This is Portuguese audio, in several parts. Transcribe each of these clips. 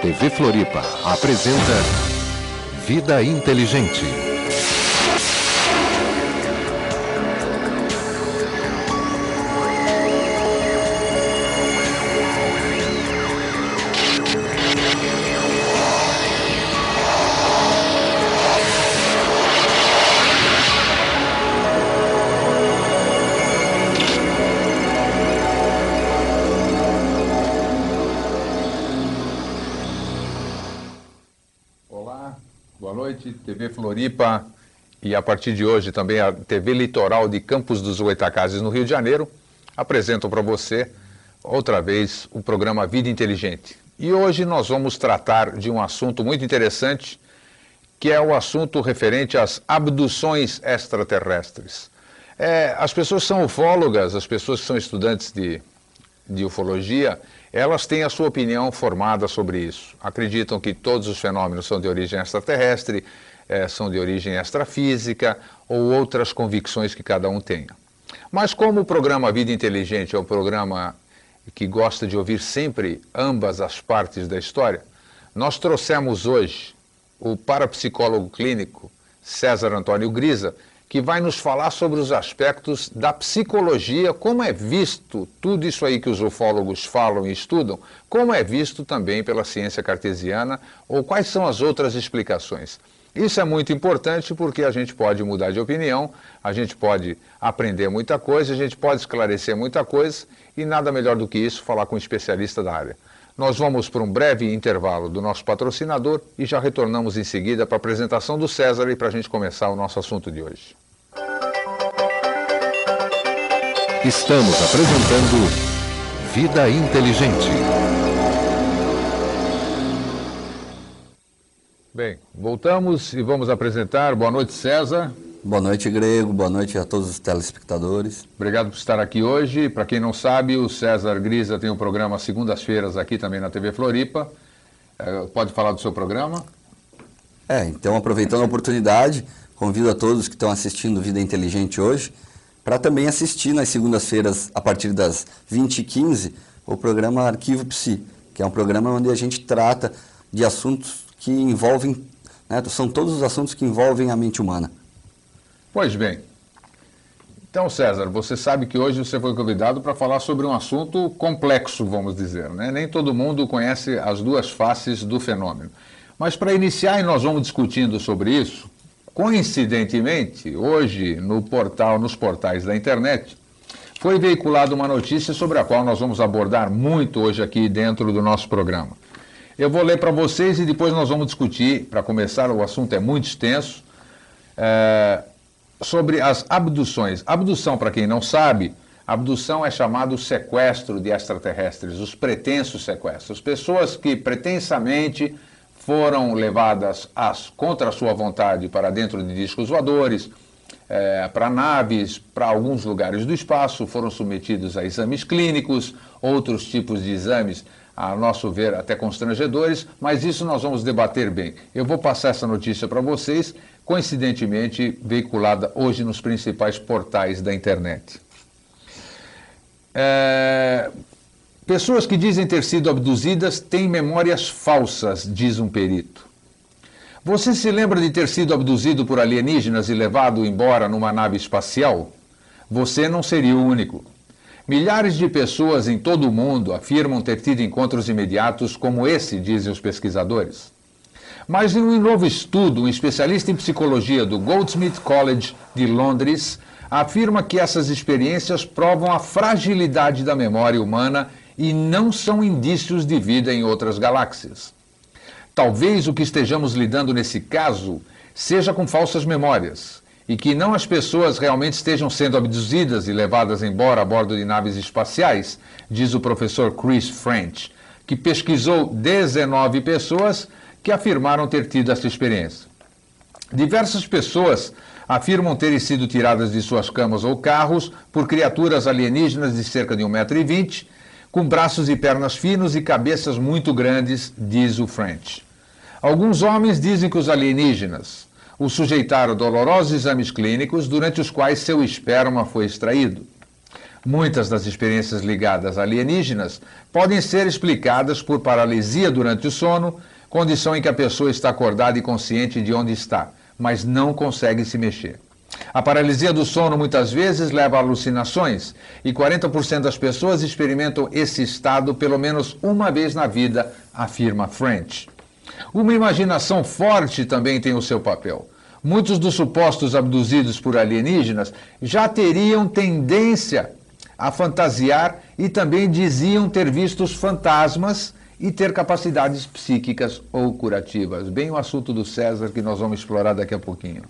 TV Floripa apresenta Vida Inteligente. Boa noite, TV Floripa e a partir de hoje também a TV Litoral de Campos dos Goytacazes no Rio de Janeiro apresentam para você outra vez o programa Vida Inteligente. E hoje nós vamos tratar de um assunto muito interessante, que é o assunto referente às abduções extraterrestres. As pessoas que são ufólogas, as pessoas que são estudantes de ufologia, elas têm a sua opinião formada sobre isso. Acreditam que todos os fenômenos são de origem extraterrestre, são de origem extrafísica ou outras convicções que cada um tenha. Mas como o programa Vida Inteligente é um programa que gosta de ouvir sempre ambas as partes da história, nós trouxemos hoje o parapsicólogo clínico César Antônio Grisa, que vai nos falar sobre os aspectos da psicologia, como é visto tudo isso aí que os ufólogos falam e estudam, como é visto também pela ciência cartesiana, ou quais são as outras explicações. Isso é muito importante porque a gente pode mudar de opinião, a gente pode aprender muita coisa, a gente pode esclarecer muita coisa, e nada melhor do que isso, falar com um especialista da área. Nós vamos para um breve intervalo do nosso patrocinador e já retornamos em seguida para a apresentação do César e para a gente começar o nosso assunto de hoje. Estamos apresentando Vida Inteligente. Bem, voltamos e vamos apresentar. Boa noite, César. Boa noite, Grego. Boa noite a todos os telespectadores. Obrigado por estar aqui hoje. Para quem não sabe, o César Grisa tem um programa às segundas-feiras aqui também na TV Floripa. Pode falar do seu programa? Então, aproveitando a oportunidade, convido a todos que estão assistindo Vida Inteligente hoje para também assistir nas segundas-feiras, a partir das 20h15, o programa Arquivo Psi, que é um programa onde a gente trata de assuntos que envolvem, são todos os assuntos que envolvem a mente humana. Pois bem. Então, César, você sabe que hoje você foi convidado para falar sobre um assunto complexo, vamos dizer, né? Nem todo mundo conhece as duas faces do fenômeno. Mas para iniciar, e nós vamos discutindo sobre isso, coincidentemente, hoje nos portais da internet, foi veiculada uma notícia sobre a qual nós vamos abordar muito hoje aqui dentro do nosso programa. Eu vou ler para vocês e depois nós vamos discutir, para começar, o assunto é muito extenso, sobre as abduções. Abdução, para quem não sabe, abdução é chamado sequestro de extraterrestres, os pretensos sequestros. Pessoas que pretensamente foram levadas contra a sua vontade para dentro de discos voadores, para naves, para alguns lugares do espaço, foram submetidos a exames clínicos, outros tipos de exames, a nosso ver, até constrangedores, mas isso nós vamos debater bem. Eu vou passar essa notícia para vocês, coincidentemente veiculada hoje nos principais portais da internet. Pessoas que dizem ter sido abduzidas têm memórias falsas, diz um perito. Você se lembra de ter sido abduzido por alienígenas e levado embora numa nave espacial? Você não seria o único. Milhares de pessoas em todo o mundo afirmam ter tido encontros imediatos como esse, dizem os pesquisadores. Mas em um novo estudo, um especialista em psicologia do Goldsmith College de Londres afirma que essas experiências provam a fragilidade da memória humana e não são indícios de vida em outras galáxias. Talvez o que estejamos lidando nesse caso seja com falsas memórias e que não as pessoas realmente estejam sendo abduzidas e levadas embora a bordo de naves espaciais, diz o professor Chris French, que pesquisou 19 pessoas que afirmaram ter tido essa experiência. Diversas pessoas afirmam terem sido tiradas de suas camas ou carros por criaturas alienígenas de cerca de 1,20 m, com braços e pernas finos e cabeças muito grandes, diz o French. Alguns homens dizem que os alienígenas o sujeitaram a dolorosos exames clínicos, durante os quais seu esperma foi extraído. Muitas das experiências ligadas a alienígenas podem ser explicadas por paralisia durante o sono, condição em que a pessoa está acordada e consciente de onde está, mas não consegue se mexer. A paralisia do sono muitas vezes leva a alucinações e 40% das pessoas experimentam esse estado pelo menos uma vez na vida, afirma French. Uma imaginação forte também tem o seu papel. Muitos dos supostos abduzidos por alienígenas já teriam tendência a fantasiar e também diziam ter visto os fantasmas e ter capacidades psíquicas ou curativas. Bem o assunto do César que nós vamos explorar daqui a pouquinho.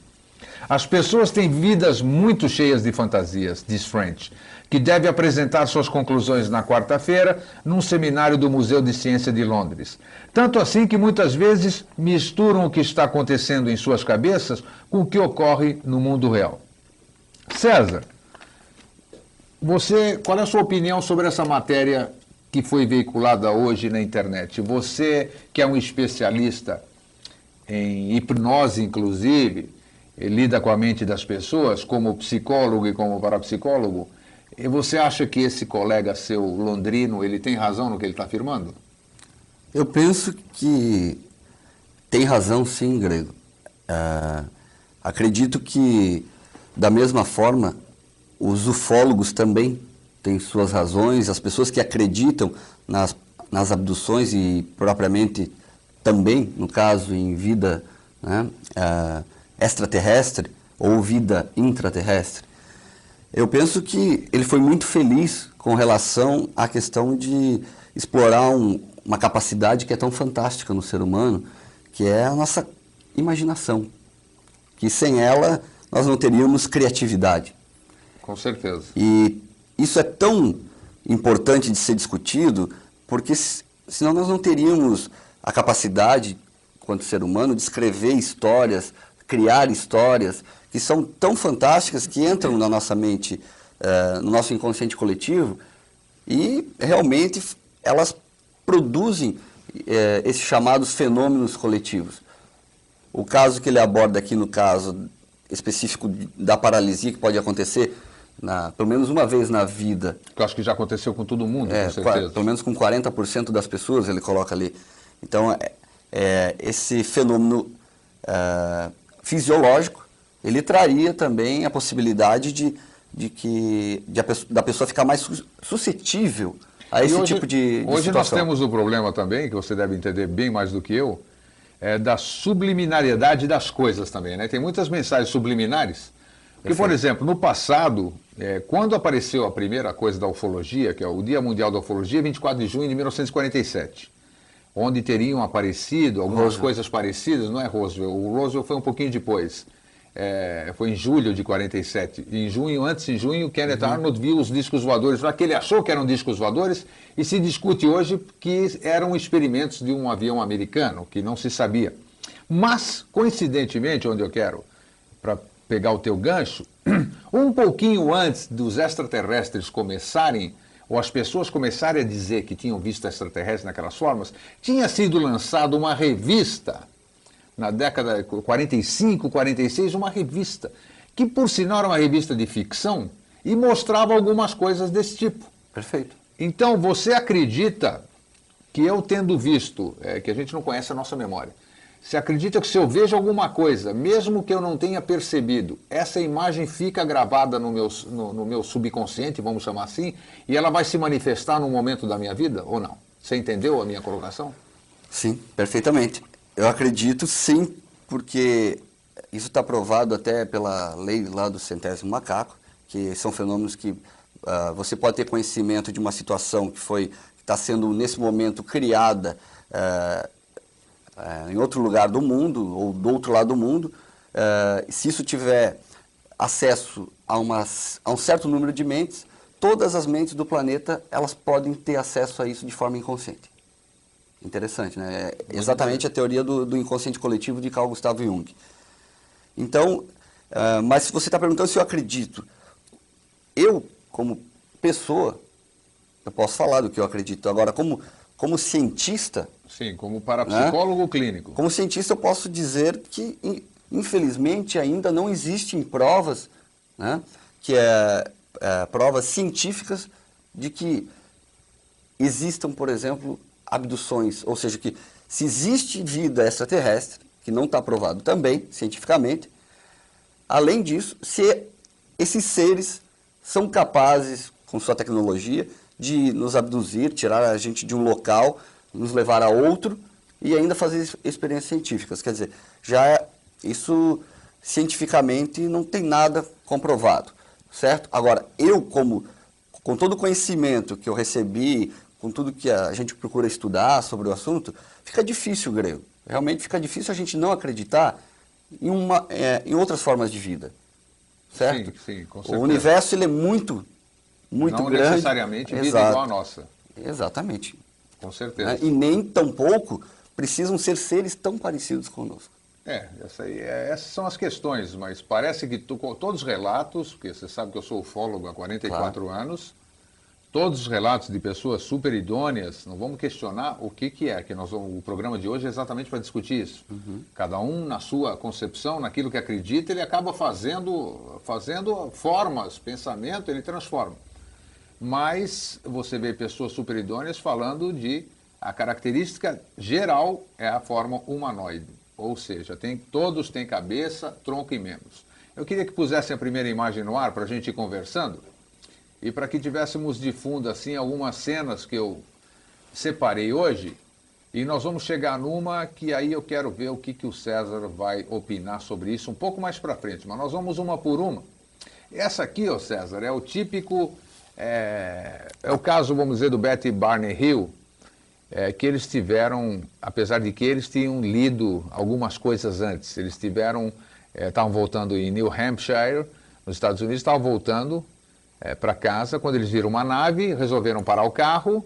As pessoas têm vidas muito cheias de fantasias, diz French, que deve apresentar suas conclusões na quarta-feira num seminário do Museu de Ciência de Londres. Tanto assim que muitas vezes misturam o que está acontecendo em suas cabeças com o que ocorre no mundo real. César, qual é a sua opinião sobre essa matéria que foi veiculada hoje na internet? Você, que é um especialista em hipnose, inclusive, lida com a mente das pessoas, como psicólogo e como parapsicólogo, e você acha que esse colega seu londrino, ele tem razão no que ele está afirmando? Eu penso que tem razão, sim, Grego. Acredito que, da mesma forma, os ufólogos também têm suas razões, as pessoas que acreditam nas abduções e propriamente também, no caso, em vida, né, extraterrestre ou vida intraterrestre. Eu penso que ele foi muito feliz com relação à questão de explorar uma capacidade que é tão fantástica no ser humano, que é a nossa imaginação, que sem ela nós não teríamos criatividade. Com certeza. E isso é tão importante de ser discutido, porque senão nós não teríamos a capacidade, quanto ser humano, de escrever histórias, criar histórias que são tão fantásticas que entram na nossa mente, no nosso inconsciente coletivo, e realmente elas produzem esses chamados fenômenos coletivos. O caso que ele aborda aqui, no caso específico da paralisia, que pode acontecer pelo menos uma vez na vida. Eu acho que já aconteceu com todo mundo, com certeza. Pelo menos com 40% das pessoas, ele coloca ali. Então, esse fenômeno fisiológico, ele traria também a possibilidade da pessoa ficar mais suscetível a esse tipo de hoje situação. Nós temos o problema também, que você deve entender bem mais do que eu, da subliminariedade das coisas também, né? Tem muitas mensagens subliminares. Porque, por exemplo, no passado, quando apareceu a primeira coisa da ufologia, que é o Dia Mundial da Ufologia, 24 de junho de 1947, onde teriam aparecido algumas coisas parecidas, não é Roswell? O Roswell foi um pouquinho depois. Foi em julho de 47. Em junho, Kenneth Arnold viu os discos voadores, que ele achou que eram discos voadores, e se discute hoje que eram experimentos de um avião americano, que não se sabia. Mas, coincidentemente, onde eu quero, para pegar o teu gancho, um pouquinho antes dos extraterrestres começarem, ou as pessoas começarem a dizer que tinham visto extraterrestres naquelas formas, tinha sido lançada uma revista, na década 45, 46, uma revista, que por sinal era uma revista de ficção, e mostrava algumas coisas desse tipo. Perfeito. Então, você acredita que eu tendo visto, que a gente não conhece a nossa memória, você acredita que se eu vejo alguma coisa, mesmo que eu não tenha percebido, essa imagem fica gravada no meu subconsciente, vamos chamar assim, e ela vai se manifestar num momento da minha vida, ou não? Você entendeu a minha colocação? Sim, perfeitamente. Eu acredito sim, porque isso está provado até pela lei lá do centésimo macaco, que são fenômenos que você pode ter conhecimento de uma situação que está sendo nesse momento criada em outro lugar do mundo, ou do outro lado do mundo, se isso tiver acesso a um certo número de mentes, todas as mentes do planeta, elas podem ter acesso a isso de forma inconsciente. Interessante, né? É exatamente a teoria do inconsciente coletivo de Carl Gustav Jung. Então, mas se você está perguntando se eu acredito, eu, como pessoa, eu posso falar do que eu acredito. Agora, como cientista... Sim, como parapsicólogo clínico. Como cientista, eu posso dizer que, infelizmente, ainda não existem provas, né, que provas científicas de que existam, por exemplo, abduções, ou seja, que se existe vida extraterrestre, que não está provado também, cientificamente, além disso, se esses seres são capazes, com sua tecnologia, de nos abduzir, tirar a gente de um local, nos levar a outro e ainda fazer experiências científicas. Quer dizer, isso cientificamente não tem nada comprovado, certo? Agora, eu com todo o conhecimento que eu recebi, com tudo que a gente procura estudar sobre o assunto, fica difícil, Grego. Realmente fica difícil a gente não acreditar em outras formas de vida, certo? Sim, com certeza. O universo ele é muito grande. Não necessariamente vida igual a nossa. Exatamente. Com certeza. E nem tampouco precisam ser seres tão parecidos conosco. Essas são as questões, mas parece que todos os relatos, porque você sabe que eu sou ufólogo há 44 anos, todos os relatos de pessoas super idôneas, não vamos questionar o que é, o programa de hoje é exatamente para discutir isso. Cada um na sua concepção, naquilo que acredita, ele acaba fazendo formas, pensamento, ele transforma. Mas você vê pessoas super idôneas falando de a característica geral é a forma humanoide, ou seja, todos têm cabeça, tronco e membros. Eu queria que pusessem a primeira imagem no ar para a gente ir conversando e para que tivéssemos de fundo assim algumas cenas que eu separei hoje e nós vamos chegar numa que aí eu quero ver o que o César vai opinar sobre isso um pouco mais para frente, mas nós vamos uma por uma. Essa aqui, ó César, é o típico... É o caso, vamos dizer, do Betty e Barney Hill, que eles tiveram, apesar de que eles tinham lido algumas coisas antes, eles estavam voltando em New Hampshire, nos Estados Unidos, estavam voltando para casa, quando eles viram uma nave, resolveram parar o carro,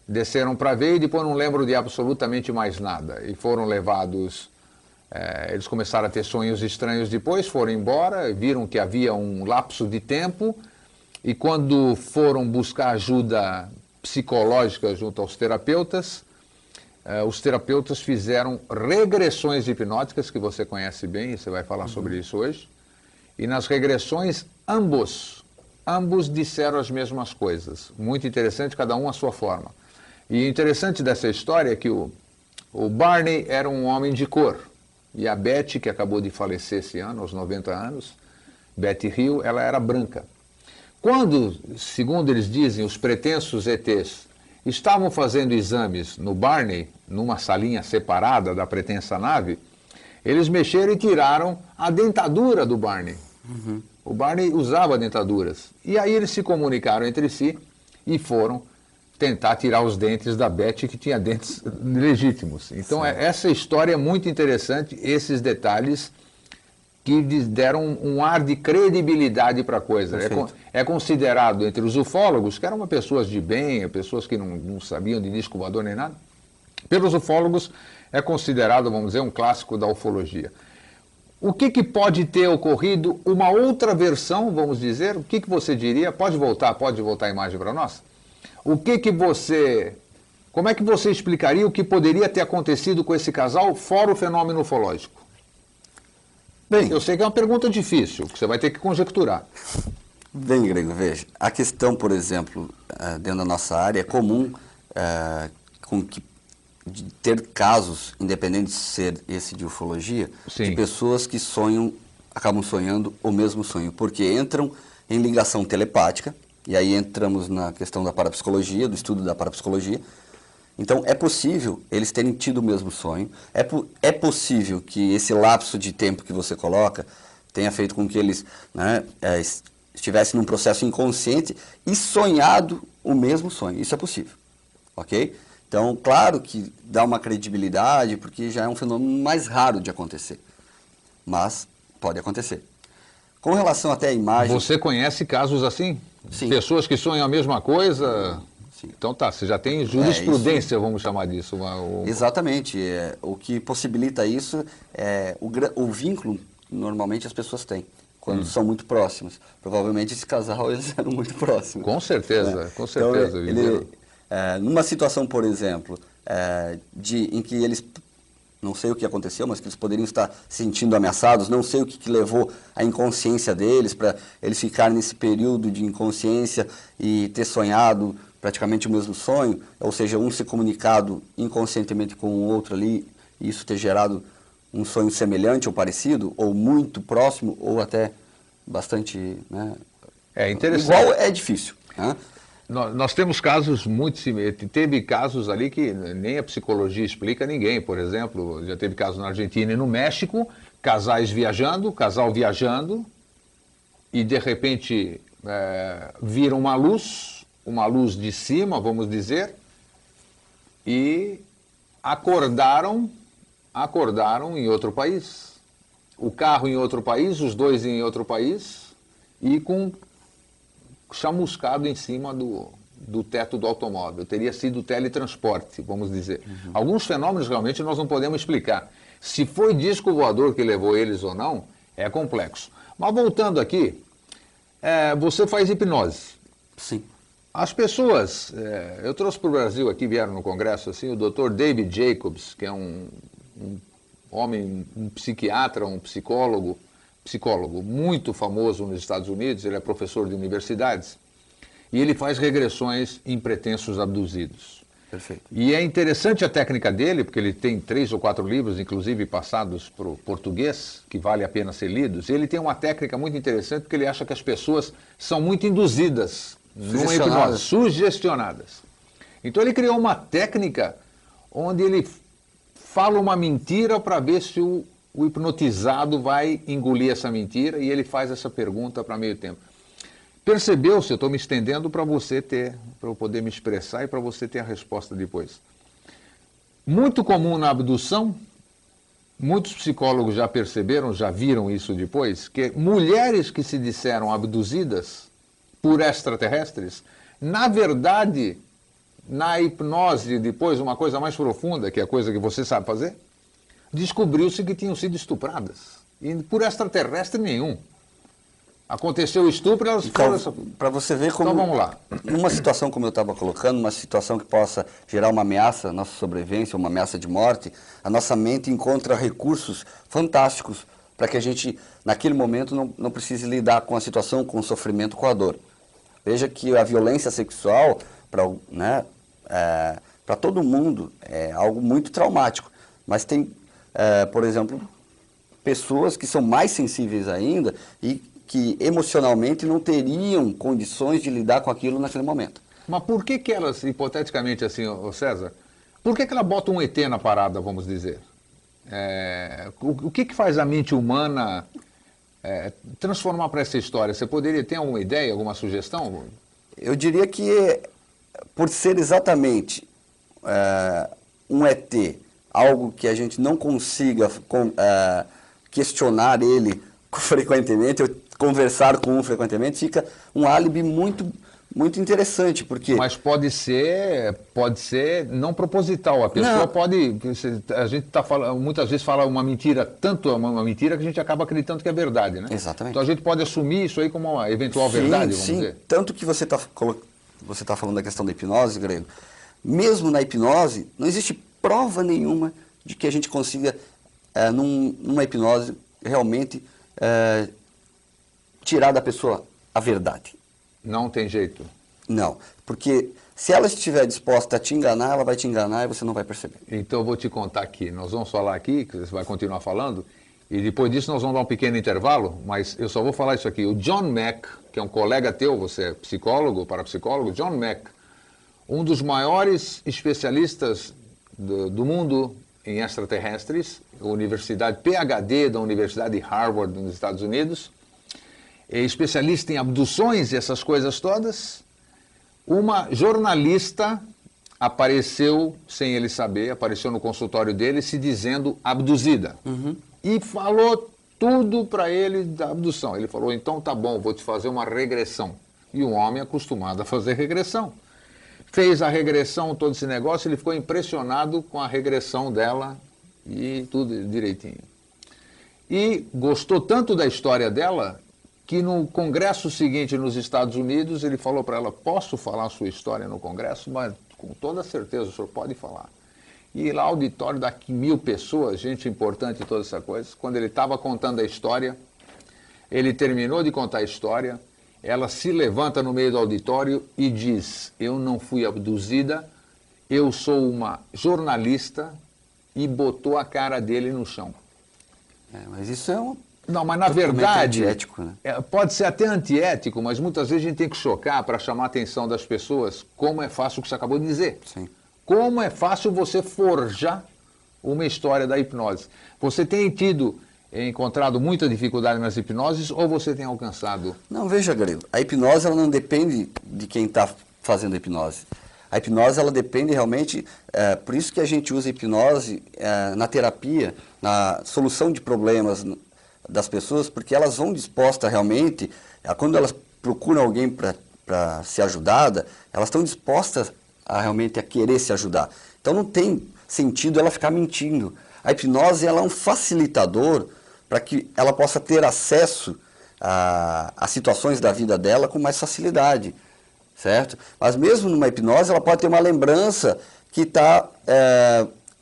desceram para ver e depois não lembram de absolutamente mais nada. E foram levados, eles começaram a ter sonhos estranhos depois, foram embora, viram que havia um lapso de tempo, e quando foram buscar ajuda psicológica junto aos terapeutas, os terapeutas fizeram regressões hipnóticas, que você conhece bem, e você vai falar sobre isso hoje. E nas regressões, ambos disseram as mesmas coisas. Muito interessante, cada um à sua forma. E o interessante dessa história é que o Barney era um homem de cor. E a Betty, que acabou de falecer esse ano, aos 90 anos, Betty Hill, ela era branca. Quando, segundo eles dizem, os pretensos ETs estavam fazendo exames no Barney, numa salinha separada da pretensa nave, eles mexeram e tiraram a dentadura do Barney. O Barney usava dentaduras. E aí eles se comunicaram entre si e foram tentar tirar os dentes da Betty, que tinha dentes legítimos. Então, essa história é muito interessante, esses detalhes que deram um ar de credibilidade para a coisa. É considerado entre os ufólogos, que eram pessoas de bem, pessoas que não sabiam de disco voador nem nada, pelos ufólogos é considerado, vamos dizer, um clássico da ufologia. O que pode ter ocorrido, uma outra versão, vamos dizer, o que você diria? Pode voltar a imagem para nós? Como é que você explicaria o que poderia ter acontecido com esse casal, fora o fenômeno ufológico? Bem, eu sei que é uma pergunta difícil, que você vai ter que conjecturar. Bem, Grego, veja, a questão, por exemplo, dentro da nossa área, é comum de ter casos, independente de ser esse de ufologia, de pessoas que acabam sonhando o mesmo sonho, porque entram em ligação telepática, e aí entramos na questão da parapsicologia, do estudo da parapsicologia. Então, é possível eles terem tido o mesmo sonho, é possível que esse lapso de tempo que você coloca tenha feito com que eles estivessem num processo inconsciente e sonhado o mesmo sonho. Isso é possível, ok? Então, claro que dá uma credibilidade, porque já é um fenômeno mais raro de acontecer, mas pode acontecer. Com relação até à imagem... Você conhece casos assim? Sim. Pessoas que sonham a mesma coisa... Sim. Então tá, você já tem jurisprudência, vamos chamar disso. Exatamente. O que possibilita isso é o vínculo que normalmente as pessoas têm, quando são muito próximas. Provavelmente esse casal, eles eram muito próximos. Com certeza, com certeza. Então, numa situação, por exemplo, em que eles não sei o que aconteceu, mas que eles poderiam estar se sentindo ameaçados, não sei o que levou à inconsciência deles, para eles ficarem nesse período de inconsciência e ter sonhado praticamente o mesmo sonho, ou seja, um ser comunicado inconscientemente com o outro ali, e isso ter gerado um sonho semelhante ou parecido, ou muito próximo, ou até bastante... Né, interessante. igual é difícil, né? Nós temos casos muito teve casos ali que nem a psicologia explica a ninguém, por exemplo, já teve casos na Argentina e no México, casal viajando, e de repente viram uma luz de cima, vamos dizer, e acordaram em outro país. O carro em outro país, os dois em outro país, e com chamuscado em cima do teto do automóvel. Teria sido teletransporte, vamos dizer. Alguns fenômenos realmente nós não podemos explicar. Se foi disco voador que levou eles ou não, é complexo. Mas voltando aqui, você faz hipnose. Sim. As pessoas, eu trouxe para o Brasil aqui, vieram no congresso, assim, o Dr. David Jacobs, que é um homem, um psiquiatra, um psicólogo muito famoso nos Estados Unidos, ele é professor de universidades, e ele faz regressões em pretensos abduzidos. Perfeito. E é interessante a técnica dele, porque ele tem 3 ou 4 livros, inclusive passados para o português, que vale a pena ser lidos, e ele tem uma técnica muito interessante, porque ele acha que as pessoas são muito induzidas numa hipnose, sugestionadas. Então ele criou uma técnica onde ele fala uma mentira para ver se o hipnotizado vai engolir essa mentira, e ele faz essa pergunta para meio tempo. Percebeu-se, eu estou me estendendo para eu poder me expressar e para você ter a resposta depois. Muito comum na abdução, muitos psicólogos já perceberam, já viram isso depois, que mulheres que se disseram abduzidas por extraterrestres, na verdade, na hipnose, depois uma coisa mais profunda, que é a coisa que você sabe fazer, descobriu-se que tinham sido estupradas. E por extraterrestre nenhum. Aconteceu o estupro e elas foram... Para você ver como... Então vamos lá. Uma situação como eu estava colocando, uma situação que possa gerar uma ameaça à nossa sobrevivência, uma ameaça de morte, a nossa mente encontra recursos fantásticos para que a gente, naquele momento, não precise lidar com a situação, com o sofrimento, com a dor. Veja que a violência sexual, para todo mundo, é algo muito traumático. Mas tem, por exemplo, pessoas que são mais sensíveis ainda e que emocionalmente não teriam condições de lidar com aquilo naquele momento. Mas por que elas, hipoteticamente assim, César, por que ela bota um ET na parada, vamos dizer? O que faz a mente humana transformar para essa história? Você poderia ter alguma ideia, alguma sugestão? Eu diria que por ser exatamente um ET, algo que a gente não consiga questionar ele frequentemente, ou conversar com um frequentemente, fica um álibi muito, muito interessante, porque... Mas pode ser não proposital, a pessoa não. pode... A gente muitas vezes fala uma mentira, tanto uma mentira que a gente acaba acreditando que é verdade, né? Exatamente. Então a gente pode assumir isso aí como uma eventual verdade, vamos dizer. Tanto que você tá falando da questão da hipnose, Grego, mesmo na hipnose, não existe prova nenhuma de que a gente consiga, numa hipnose, realmente tirar da pessoa a verdade. Não tem jeito. Não, porque se ela estiver disposta a te enganar, ela vai te enganar e você não vai perceber. Então eu vou te contar aqui, nós vamos falar aqui, que você vai continuar falando, e depois disso nós vamos dar um pequeno intervalo, mas eu só vou falar isso aqui. O John Mack, que é um colega teu, você é psicólogo, parapsicólogo, John Mack, um dos maiores especialistas do mundo em extraterrestres, universidade PhD da Universidade de Harvard, nos Estados Unidos, é especialista em abduções e essas coisas todas. Uma jornalista apareceu, sem ele saber, apareceu no consultório dele se dizendo abduzida. E falou tudo para ele da abdução. Ele falou, então tá bom, vou te fazer uma regressão. E um homem acostumado a fazer regressão. Fez a regressão, todo esse negócio, ele ficou impressionado com a regressão dela e tudo direitinho. E gostou tanto da história dela que no congresso seguinte nos Estados Unidos ele falou para ela, posso falar a sua história no congresso? Mas com toda certeza o senhor pode falar. E lá, auditório daqui 1000 pessoas, gente importante e toda essa coisa. Quando ele estava contando a história, ele terminou de contar a história, ela se levanta no meio do auditório e diz: eu não fui abduzida, eu sou uma jornalista, e botou a cara dele no chão. Mas isso é um... Não, mas na verdade, antiético, né? Pode ser até antiético, mas muitas vezes a gente tem que chocar para chamar a atenção das pessoas como é fácil o que você acabou de dizer. Sim. Como é fácil você forjar uma história da hipnose. Você tem encontrado muita dificuldade nas hipnoses ou você tem alcançado? Não, veja, Grilo, a hipnose ela não depende de quem está fazendo a hipnose. A hipnose ela depende realmente, por isso que a gente usa a hipnose na terapia, na solução de problemas das pessoas, porque elas vão dispostas realmente, quando elas procuram alguém para ser ajudada, elas estão dispostas realmente a querer se ajudar. Então não tem sentido ela ficar mentindo. A hipnose ela é um facilitador para que ela possa ter acesso a situações da vida dela com mais facilidade, certo? Mas mesmo numa hipnose ela pode ter uma lembrança que está,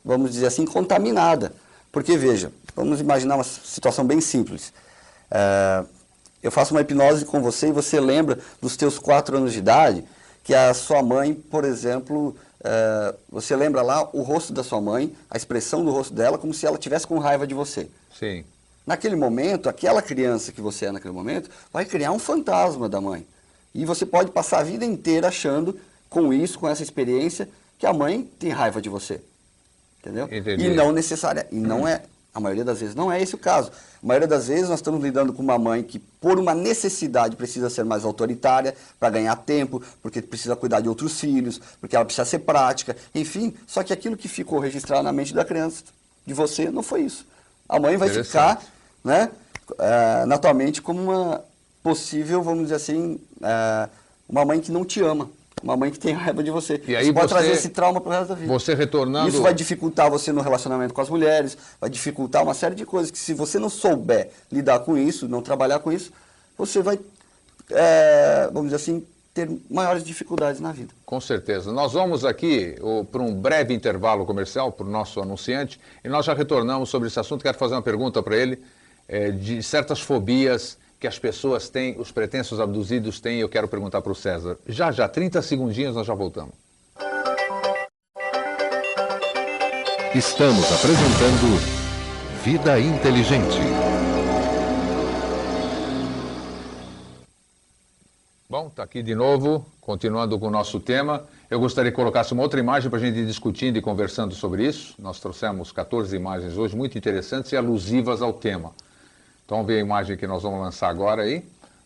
vamos dizer assim, contaminada. Porque veja, vamos imaginar uma situação bem simples. Eu faço uma hipnose com você e você lembra dos teus 4 anos de idade que a sua mãe, por exemplo, você lembra lá o rosto da sua mãe, a expressão do rosto dela, como se ela tivesse com raiva de você. Sim. Naquele momento, aquela criança que você é naquele momento, vai criar um fantasma da mãe. E você pode passar a vida inteira achando, com isso, com essa experiência, que a mãe tem raiva de você. Entendeu? Entendi. E não necessária, e não é, a maioria das vezes não é esse o caso. A maioria das vezes nós estamos lidando com uma mãe que, por uma necessidade, precisa ser mais autoritária para ganhar tempo, porque precisa cuidar de outros filhos, porque ela precisa ser prática, enfim. Só que aquilo que ficou registrado na mente da criança, de você, não foi isso. A mãe vai ficar, né, na tua mente como uma possível, vamos dizer assim, uma mãe que não te ama. Uma mãe que tem raiva de você. E aí isso pode trazer esse trauma para o resto da vida. Você retornando... Isso vai dificultar você no relacionamento com as mulheres, vai dificultar uma série de coisas que, se você não souber lidar com isso, não trabalhar com isso, você vai, vamos dizer assim, ter maiores dificuldades na vida. Com certeza. Nós vamos aqui para um breve intervalo comercial para o nosso anunciante e nós já retornamos sobre esse assunto. Quero fazer uma pergunta para ele de certas fobias que as pessoas têm, os pretensos abduzidos têm, e eu quero perguntar para o César. Já, 30 segundinhos, nós já voltamos. Estamos apresentando Vida Inteligente. Bom, está aqui de novo, continuando com o nosso tema. Eu gostaria que colocasse uma outra imagem para a gente ir discutindo e conversando sobre isso. Nós trouxemos 14 imagens hoje, muito interessantes e alusivas ao tema. Então, vamos ver a imagem que nós vamos lançar agora aí,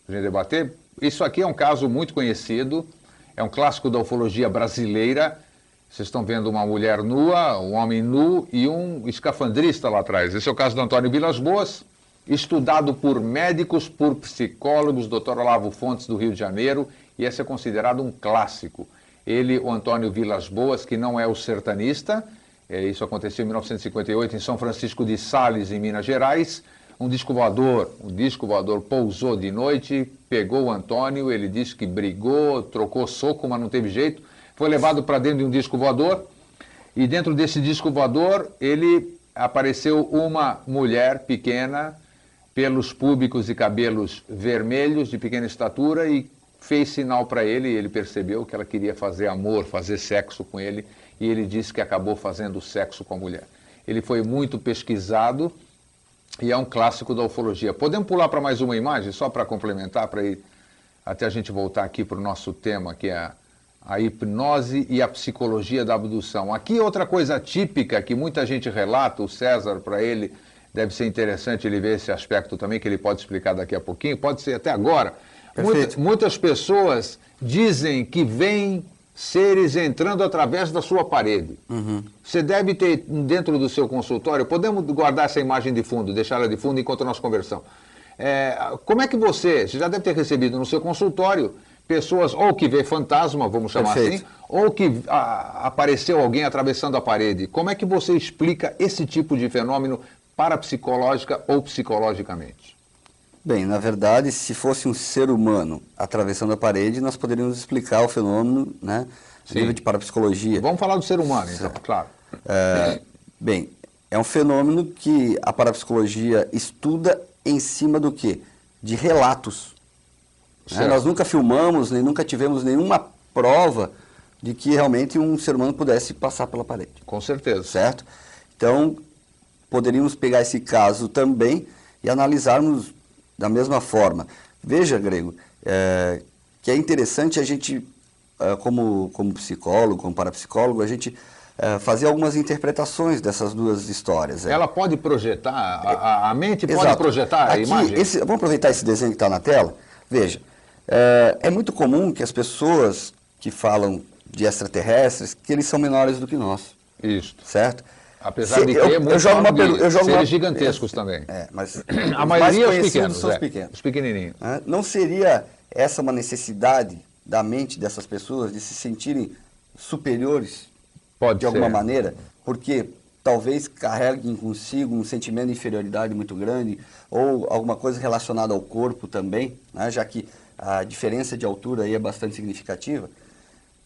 para a gente debater. Isso aqui é um caso muito conhecido, é um clássico da ufologia brasileira. Vocês estão vendo uma mulher nua, um homem nu e um escafandrista lá atrás. Esse é o caso do Antônio Vilas Boas, estudado por médicos, por psicólogos, Dr. Olavo Fontes do Rio de Janeiro, e esse é considerado um clássico. Ele, o Antônio Vilas Boas, que não é o sertanista, isso aconteceu em 1958 em São Francisco de Sales, em Minas Gerais. Um disco voador pousou de noite, pegou o Antônio, ele disse que brigou, trocou soco, mas não teve jeito. Foi levado para dentro de um disco voador e dentro desse disco voador ele apareceu uma mulher pequena, pelos púbicos e cabelos vermelhos, de pequena estatura, e fez sinal para ele, e ele percebeu que ela queria fazer amor, fazer sexo com ele, e ele disse que acabou fazendo sexo com a mulher. Ele foi muito pesquisado, e é um clássico da ufologia. Podemos pular para mais uma imagem, só para complementar, para ir até a gente voltar aqui para o nosso tema, que é a hipnose e a psicologia da abdução. Aqui outra coisa típica que muita gente relata, o César, para ele, deve ser interessante ele ver esse aspecto também, que ele pode explicar daqui a pouquinho, pode ser até agora. Muitas pessoas dizem que veem seres entrando através da sua parede. Uhum. Você deve ter dentro do seu consultório, podemos guardar essa imagem de fundo, deixar ela de fundo enquanto nós conversamos. Como é que você já deve ter recebido no seu consultório pessoas ou que vê fantasma, vamos chamar assim, ou que apareceu alguém atravessando a parede. Como é que você explica esse tipo de fenômeno parapsicológica ou psicologicamente? Bem, na verdade, se fosse um ser humano atravessando a parede, nós poderíamos explicar o fenômeno, né, a nível de parapsicologia. Vamos falar do ser humano, então, claro. Bem, é um fenômeno que a parapsicologia estuda em cima do quê? De relatos. Né? Nós nunca filmamos, nem nunca tivemos nenhuma prova de que realmente um ser humano pudesse passar pela parede. Com certeza. Certo? Então, poderíamos pegar esse caso também e analisarmos da mesma forma. Veja, Grego, que é interessante a gente, como psicólogo, como parapsicólogo, a gente fazer algumas interpretações dessas duas histórias. Ela pode projetar, a mente pode Exato. projetar a Aqui, imagem? Vamos aproveitar esse desenho que está na tela? Veja, é muito comum que as pessoas que falam de extraterrestres, que eles são menores do que nós. Isso. Certo? Apesar de que é muito seres gigantescos também. Mas a maioria mais os pequenos, são os pequenos. Os pequenininhos. Não seria essa uma necessidade da mente dessas pessoas de se sentirem superiores de alguma maneira? Porque talvez carreguem consigo um sentimento de inferioridade muito grande ou alguma coisa relacionada ao corpo também, né? Já que a diferença de altura aí é bastante significativa.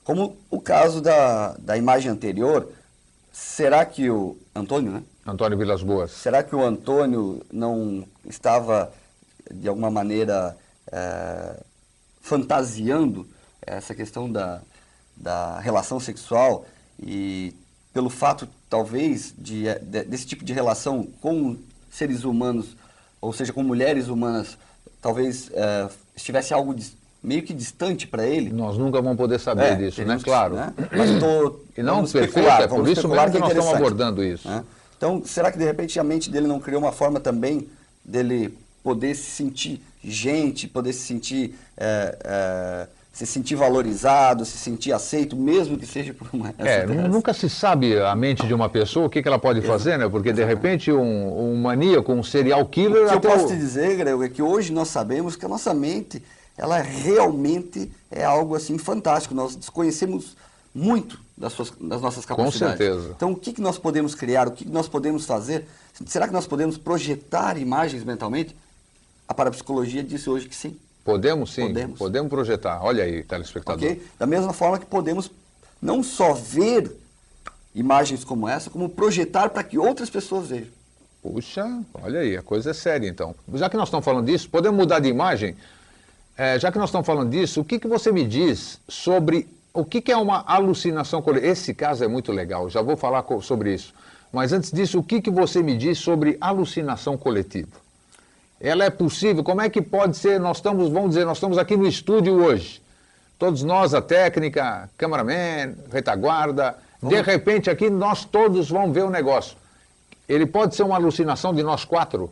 Como o caso da imagem anterior, será que o Antônio, né? Antônio Vilas Boas. Será que o Antônio não estava, de alguma maneira, fantasiando essa questão da relação sexual e pelo fato, talvez, desse tipo de relação com seres humanos, ou seja, com mulheres humanas, talvez estivesse algo meio que distante para ele? Nós nunca vamos poder saber disso, né? Claro. Né? Mas e não perfeito, é por isso mesmo que nós estamos abordando isso. Né? Então, será que de repente a mente dele não criou uma forma também dele poder se sentir gente, poder se sentir valorizado, se sentir aceito, mesmo que seja por uma... Nunca se sabe a mente de uma pessoa, o que ela pode fazer, né? Porque de repente um maníaco, um serial killer... O que eu posso te dizer, Grego, é que hoje nós sabemos que a nossa mente, ela realmente é algo assim fantástico. Nós desconhecemos muito das nossas capacidades. Com certeza. Então, o que nós podemos criar, o que nós podemos fazer? Será que nós podemos projetar imagens mentalmente? A parapsicologia disse hoje que sim. Podemos sim, podemos projetar. Olha aí, telespectador. Okay? Da mesma forma que podemos não só ver imagens como essa, como projetar para que outras pessoas vejam. Puxa, olha aí, a coisa é séria então. Já que nós estamos falando disso, podemos mudar de imagem? Já que nós estamos falando disso, o que você me diz sobre o que é uma alucinação coletiva? Esse caso é muito legal, já vou falar sobre isso. Mas antes disso, o que você me diz sobre alucinação coletiva? Ela é possível? Como é que pode ser? Nós estamos aqui no estúdio hoje. Todos nós, a técnica, cameraman, retaguarda. De repente aqui nós todos vamos ver o negócio. Ele pode ser uma alucinação de nós quatro?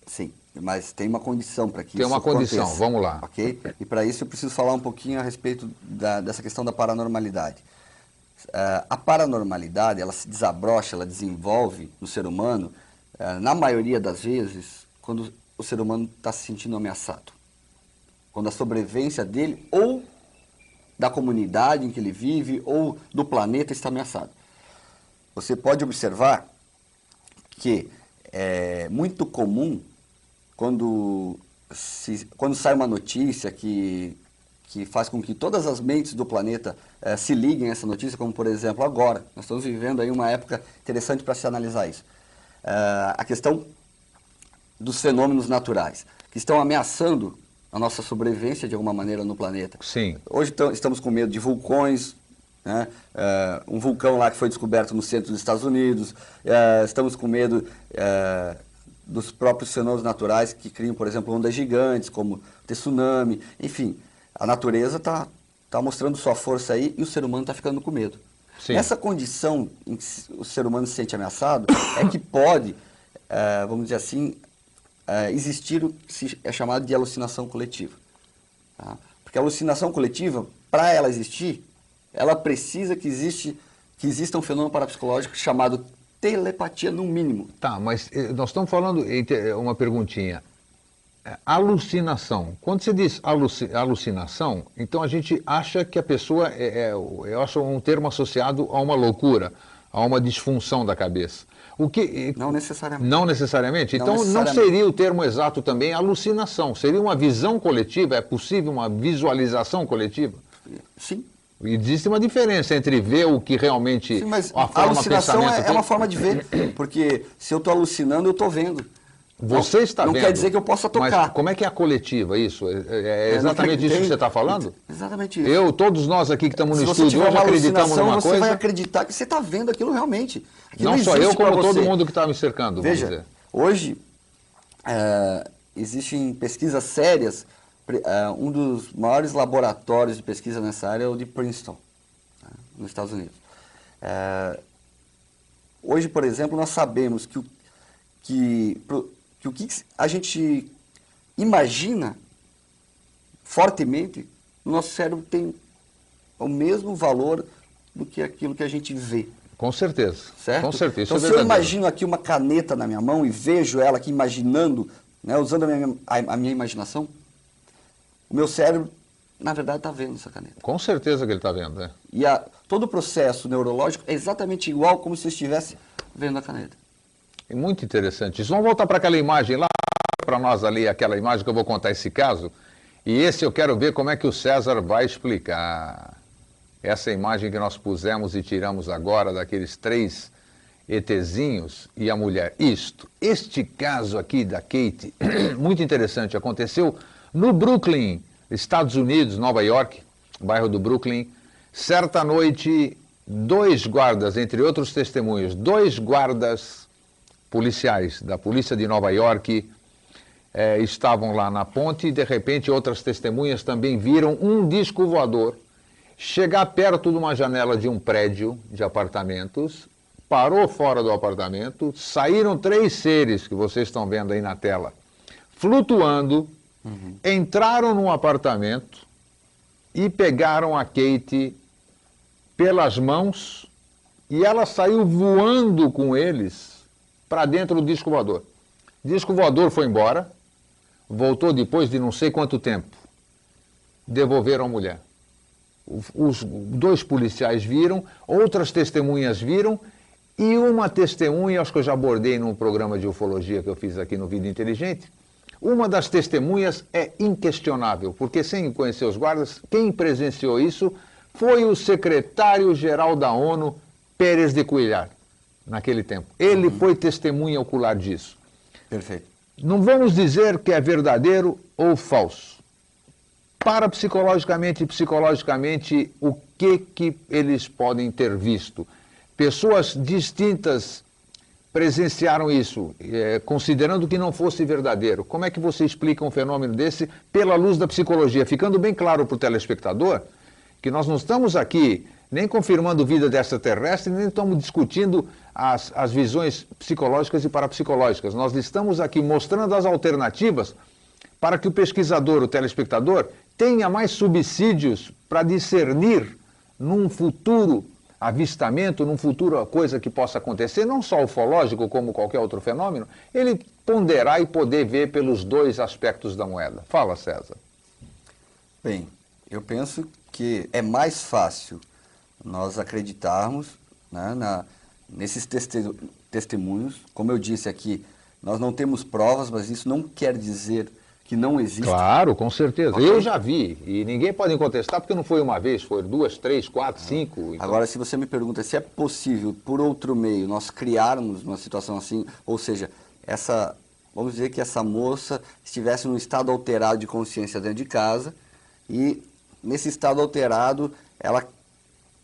Sim, mas tem uma condição para que isso aconteça. Tem uma condição, vamos lá. Ok? E para isso eu preciso falar um pouquinho a respeito dessa questão da paranormalidade. A paranormalidade, ela se desabrocha, ela desenvolve no ser humano, na maioria das vezes, quando o ser humano está se sentindo ameaçado. Quando a sobrevivência dele ou da comunidade em que ele vive ou do planeta está ameaçado. Você pode observar que é muito comum quando sai uma notícia que faz com que todas as mentes do planeta se liguem a essa notícia, como por exemplo agora. Nós estamos vivendo aí uma época interessante para se analisar isso. A questão dos fenômenos naturais, que estão ameaçando a nossa sobrevivência de alguma maneira no planeta. Sim. Hoje estamos com medo de vulcões, né? Um vulcão lá que foi descoberto no centro dos Estados Unidos, estamos com medo dos próprios fenômenos naturais que criam, por exemplo, ondas gigantes, como tsunami, enfim, a natureza está mostrando sua força aí e o ser humano está ficando com medo. Sim. Nessa condição em que o ser humano se sente ameaçado, é que pode, vamos dizer assim, existir o que é chamado de alucinação coletiva. Tá? Porque a alucinação coletiva, para ela existir, ela precisa que exista um fenômeno parapsicológico chamado telepatia, no mínimo. Tá, mas nós estamos falando, uma perguntinha, alucinação. Quando você diz alucinação, então a gente acha que a pessoa, eu acho um termo associado a uma loucura, a uma disfunção da cabeça. Não necessariamente. Não necessariamente? Então não seria o termo exato também alucinação? Seria uma visão coletiva? É possível uma visualização coletiva? Sim. Existe uma diferença entre ver o que realmente... Sim, mas a a forma, alucinação pensamento é tem. uma forma de ver, porque se eu estou alucinando, eu estou vendo. Você está não vendo. Não quer dizer que eu possa tocar. Mas como é que é a coletiva, isso? É exatamente isso que você está falando? Exatamente isso. Todos nós aqui que estamos no Se você estúdio tiver hoje uma acreditamos alucinação, numa você coisa... vai acreditar que você está vendo aquilo realmente. Aquilo Não só existe eu, como pra todo você. mundo que está me cercando, vamos Veja, dizer. hoje existem pesquisas sérias. Um dos maiores laboratórios de pesquisa nessa área é o de Princeton, tá, nos Estados Unidos. Hoje, por exemplo, nós sabemos que o que a gente imagina fortemente, no nosso cérebro tem o mesmo valor do que aquilo que a gente vê. Com certeza. Certo? Com certeza. Então, isso se é eu verdadeiro. imagino aqui uma caneta na minha mão e vejo ela aqui imaginando, né, usando a minha imaginação, o meu cérebro, na verdade, está vendo essa caneta. Com certeza que ele está vendo, né? E todo o processo neurológico é exatamente igual como se eu estivesse vendo a caneta. É muito interessante isso. Vamos voltar para aquela imagem lá, para nós ali, aquela imagem que eu vou contar esse caso. E esse eu quero ver como é que o César vai explicar. Essa imagem que nós pusemos e tiramos agora daqueles 3 ETzinhos e a mulher. Este caso aqui da Kate, muito interessante, aconteceu no Brooklyn, Estados Unidos, Nova York, bairro do Brooklyn. Certa noite, 2 guardas, entre outros testemunhos, 2 guardas policiais da polícia de Nova York estavam lá na ponte e de repente outras testemunhas também viram um disco voador chegar perto de uma janela de um prédio de apartamentos, parou fora do apartamento, saíram 3 seres que vocês estão vendo aí na tela, flutuando, entraram num apartamento e pegaram a Kate pelas mãos e ela saiu voando com eles para dentro do disco voador. O disco voador foi embora, voltou depois de não sei quanto tempo. Devolveram a mulher. Os 2 policiais viram, outras testemunhas viram, e uma testemunha, acho que eu já abordei num programa de ufologia que eu fiz aqui no Vida Inteligente, uma das testemunhas é inquestionável, porque sem conhecer os guardas, quem presenciou isso foi o secretário-geral da ONU, Pérez de Cuéllar, naquele tempo. Ele foi testemunha ocular disso. Perfeito. Não vamos dizer que é verdadeiro ou falso. Parapsicologicamente e psicologicamente, o que eles podem ter visto? Pessoas distintas presenciaram isso, considerando que não fosse verdadeiro. Como é que você explica um fenômeno desse pela luz da psicologia? Ficando bem claro para o telespectador que nós não estamos aqui nem confirmando vida extraterrestre, nem estamos discutindo as visões psicológicas e parapsicológicas. Nós estamos aqui mostrando as alternativas para que o pesquisador, o telespectador, tenha mais subsídios para discernir num futuro avistamento, num futuro coisa que possa acontecer, não só ufológico, como qualquer outro fenômeno, ele ponderar e poder ver pelos 2 aspectos da moeda. Fala, César. Bem, eu penso que é mais fácil nós acreditarmos, né, nesses testemunhos. Como eu disse aqui, nós não temos provas, mas isso não quer dizer que não existe. Claro, com certeza. Okay. Eu já vi, e ninguém pode contestar, porque não foi uma vez, foi 2, 3, 4, 5. Então... Agora, se você me pergunta se é possível, por outro meio, nós criarmos uma situação assim, ou seja, vamos dizer que essa moça estivesse num estado alterado de consciência dentro de casa, e nesse estado alterado,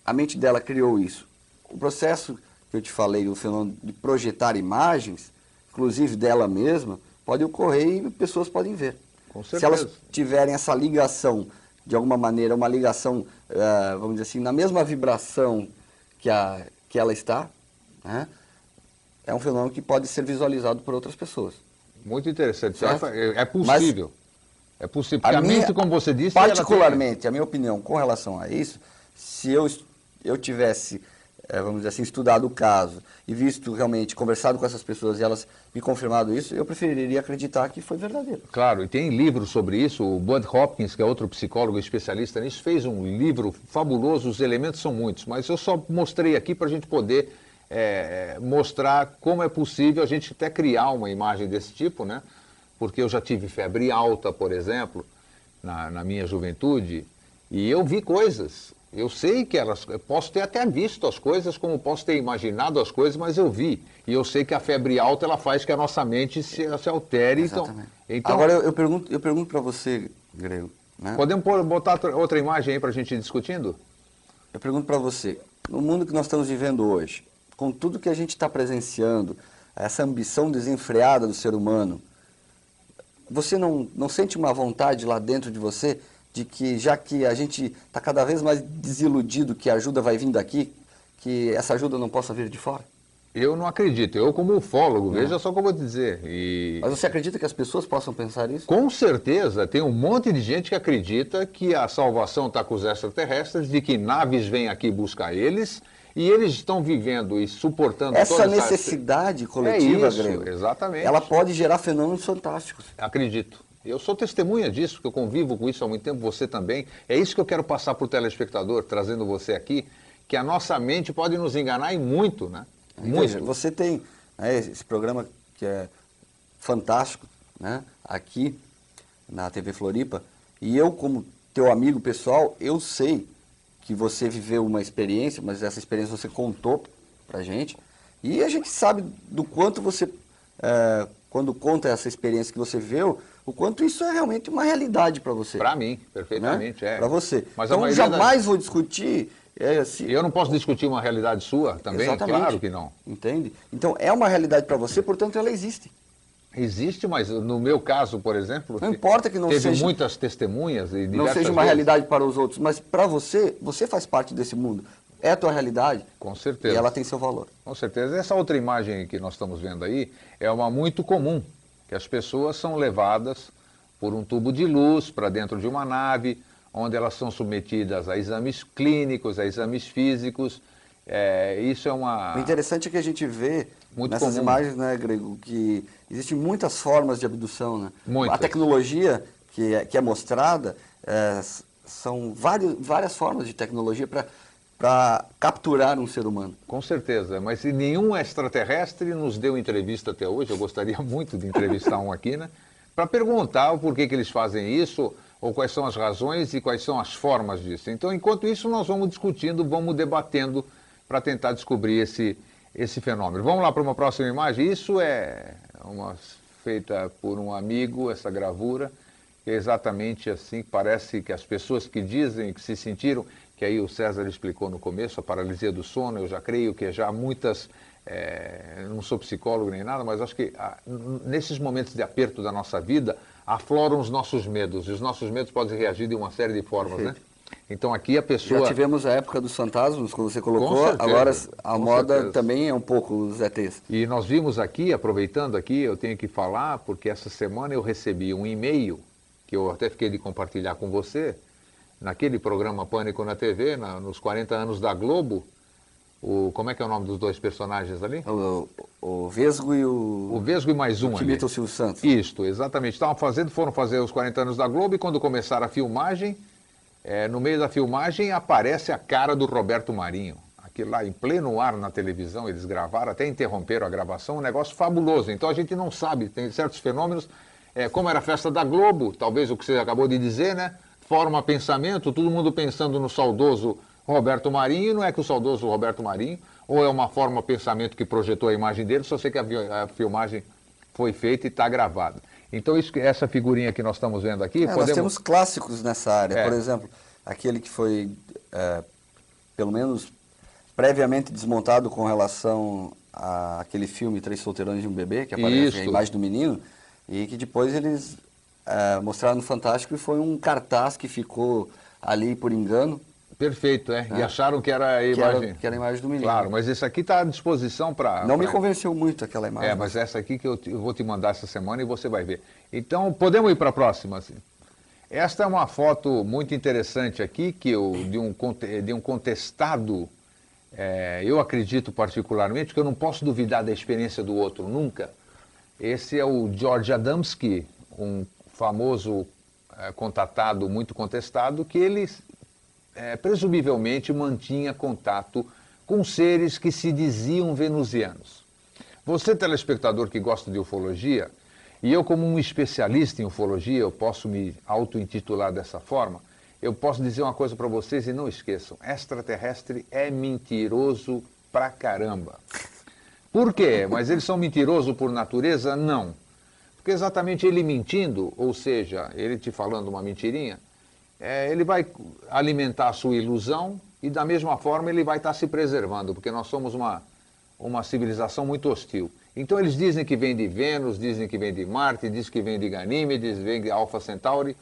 a mente dela criou isso. O processo que eu te falei, o fenômeno de projetar imagens, inclusive dela mesma, pode ocorrer e pessoas podem ver. Com certeza. Se elas tiverem essa ligação, de alguma maneira, uma ligação, vamos dizer assim, na mesma vibração que ela está, né, é um fenômeno que pode ser visualizado por outras pessoas. Muito interessante. Certo? É possível. É possível. Porque a mente, como você disse... Particularmente, a minha opinião com relação a isso, se eu tivesse, vamos dizer assim, estudado o caso e visto realmente, conversado com essas pessoas e elas me confirmado isso, eu preferiria acreditar que foi verdadeiro. Claro, e tem livros sobre isso. O Bud Hopkins, que é outro psicólogo especialista nisso, fez um livro fabuloso. Os elementos são muitos, mas eu só mostrei aqui para a gente poder mostrar como é possível a gente até criar uma imagem desse tipo, né? Porque eu já tive febre alta, por exemplo, na minha juventude, e eu vi coisas. Eu sei que elas... Eu posso ter até visto as coisas, como posso ter imaginado as coisas, mas eu vi. E eu sei que a febre alta, ela faz que a nossa mente se altere. Exatamente. Então, Agora, eu pergunto para você, Grego, né? podemos botar outra imagem aí para a gente ir discutindo? Eu pergunto para você, no mundo que nós estamos vivendo hoje, com tudo que a gente está presenciando, essa ambição desenfreada do ser humano, você não sente uma vontade lá dentro de você de que, já que a gente está cada vez mais desiludido que a ajuda vai vir daqui, que essa ajuda não possa vir de fora? Eu não acredito. Eu, como ufólogo, veja só o que eu vou te dizer. Mas você acredita que as pessoas possam pensar isso? Com certeza, tem um monte de gente que acredita que a salvação está com os extraterrestres, de que naves vêm aqui buscar eles, e eles estão vivendo e suportando essa toda necessidade coletiva, isso, Grego, exatamente. ela pode gerar fenômenos fantásticos. Acredito. Eu sou testemunha disso, porque eu convivo com isso há muito tempo, você também. É isso que eu quero passar para o telespectador, trazendo você aqui, que a nossa mente pode nos enganar e muito, né? Veja, você tem, né, esse programa que é fantástico, né, aqui na TV Floripa, e eu, como teu amigo pessoal, eu sei que você viveu uma experiência, mas essa experiência você contou pra gente, e a gente sabe do quanto você, quando conta essa experiência que você viveu, o quanto isso é realmente uma realidade para você. Para mim, perfeitamente, né? é. Para você. Mas então, jamais vou discutir... Eu não posso discutir uma realidade sua também? Exatamente. Claro que não. Entende? Então, é uma realidade para você, portanto, ela existe. Existe, mas no meu caso, por exemplo... Não importa que não teve seja... muitas testemunhas e não seja uma realidade para os outros, mas para você, você faz parte desse mundo. É a tua realidade. Com certeza. E ela tem seu valor. Com certeza. Essa outra imagem que nós estamos vendo aí é uma muito comum, que as pessoas são levadas por um tubo de luz para dentro de uma nave, onde elas são submetidas a exames clínicos, a exames físicos. Isso é uma... O interessante é que a gente vê muito nessas comum. imagens, né, Grego, que existem muitas formas de abdução, né? Muitas. A tecnologia que é mostrada, são várias formas de tecnologia para capturar um ser humano. Com certeza, mas se nenhum extraterrestre nos deu entrevista até hoje, eu gostaria muito de entrevistar um aqui, né? Para perguntar o porquê que eles fazem isso, ou quais são as razões e quais são as formas disso. Então, enquanto isso, nós vamos discutindo, vamos debatendo para tentar descobrir esse fenômeno. Vamos lá para uma próxima imagem. Isso é feita por um amigo, essa gravura, que é exatamente assim, parece que as pessoas que dizem que se sentiram, que aí o César explicou no começo, a paralisia do sono, eu já creio que já muitas... não sou psicólogo nem nada, mas acho que nesses momentos de aperto da nossa vida, afloram os nossos medos, e os nossos medos podem reagir de uma série de formas, né? Então aqui a pessoa... Já tivemos a época dos fantasmas, como você colocou, certeza, agora a moda certeza. também é um pouco os ETs. E nós vimos aqui, aproveitando aqui, eu tenho que falar, porque essa semana eu recebi um e-mail, que eu até fiquei de compartilhar com você, naquele programa Pânico na TV, nos 40 anos da Globo, como é que é o nome dos dois personagens ali? O Vesgo e o... O Vesgo e mais um que ali. imita o Silvio Santos. Isto, exatamente. Foram fazer os 40 anos da Globo e quando começaram a filmagem, no meio da filmagem aparece a cara do Roberto Marinho. Aquilo lá, em pleno ar na televisão, eles gravaram, até interromperam a gravação, um negócio fabuloso. Então a gente não sabe, tem certos fenômenos, como era a festa da Globo, talvez o que você acabou de dizer, né? Forma pensamento, todo mundo pensando no saudoso Roberto Marinho, não é que o saudoso Roberto Marinho, ou é uma forma pensamento que projetou a imagem dele, só sei que a filmagem foi feita e está gravada. Então essa figurinha que nós estamos vendo aqui... Nós temos clássicos nessa área, por exemplo, aquele que foi, pelo menos, previamente desmontado com relação àquele filme Três Solteirões e um Bebê, que aparece a imagem do menino, e que depois eles mostraram no Fantástico e foi um cartaz que ficou ali por engano. Perfeito, E acharam que era a imagem. Que era a imagem do menino. Claro, mas esse aqui está à disposição para... Não me convenceu muito aquela imagem. Mas essa aqui que eu vou te mandar essa semana e você vai ver. Então, podemos ir para a próxima. Assim. Esta é uma foto muito interessante aqui, de um contestado, eu acredito particularmente, que eu não posso duvidar da experiência do outro, nunca. Esse é o George Adamski, um famoso contatado muito contestado, que ele... presumivelmente mantinha contato com seres que se diziam venusianos. Você, telespectador que gosta de ufologia, e eu como um especialista em ufologia, eu posso me auto-intitular dessa forma, eu posso dizer uma coisa para vocês e não esqueçam, extraterrestre é mentiroso pra caramba. Por quê? Mas eles são mentirosos por natureza? Não. Porque exatamente ele mentindo, ou seja, ele te falando uma mentirinha, ele vai alimentar a sua ilusão e da mesma forma ele vai estar se preservando, porque nós somos uma civilização muito hostil. Então eles dizem que vem de Vênus, dizem que vem de Marte, dizem que vem de Ganímedes, vem de Alpha Centauri,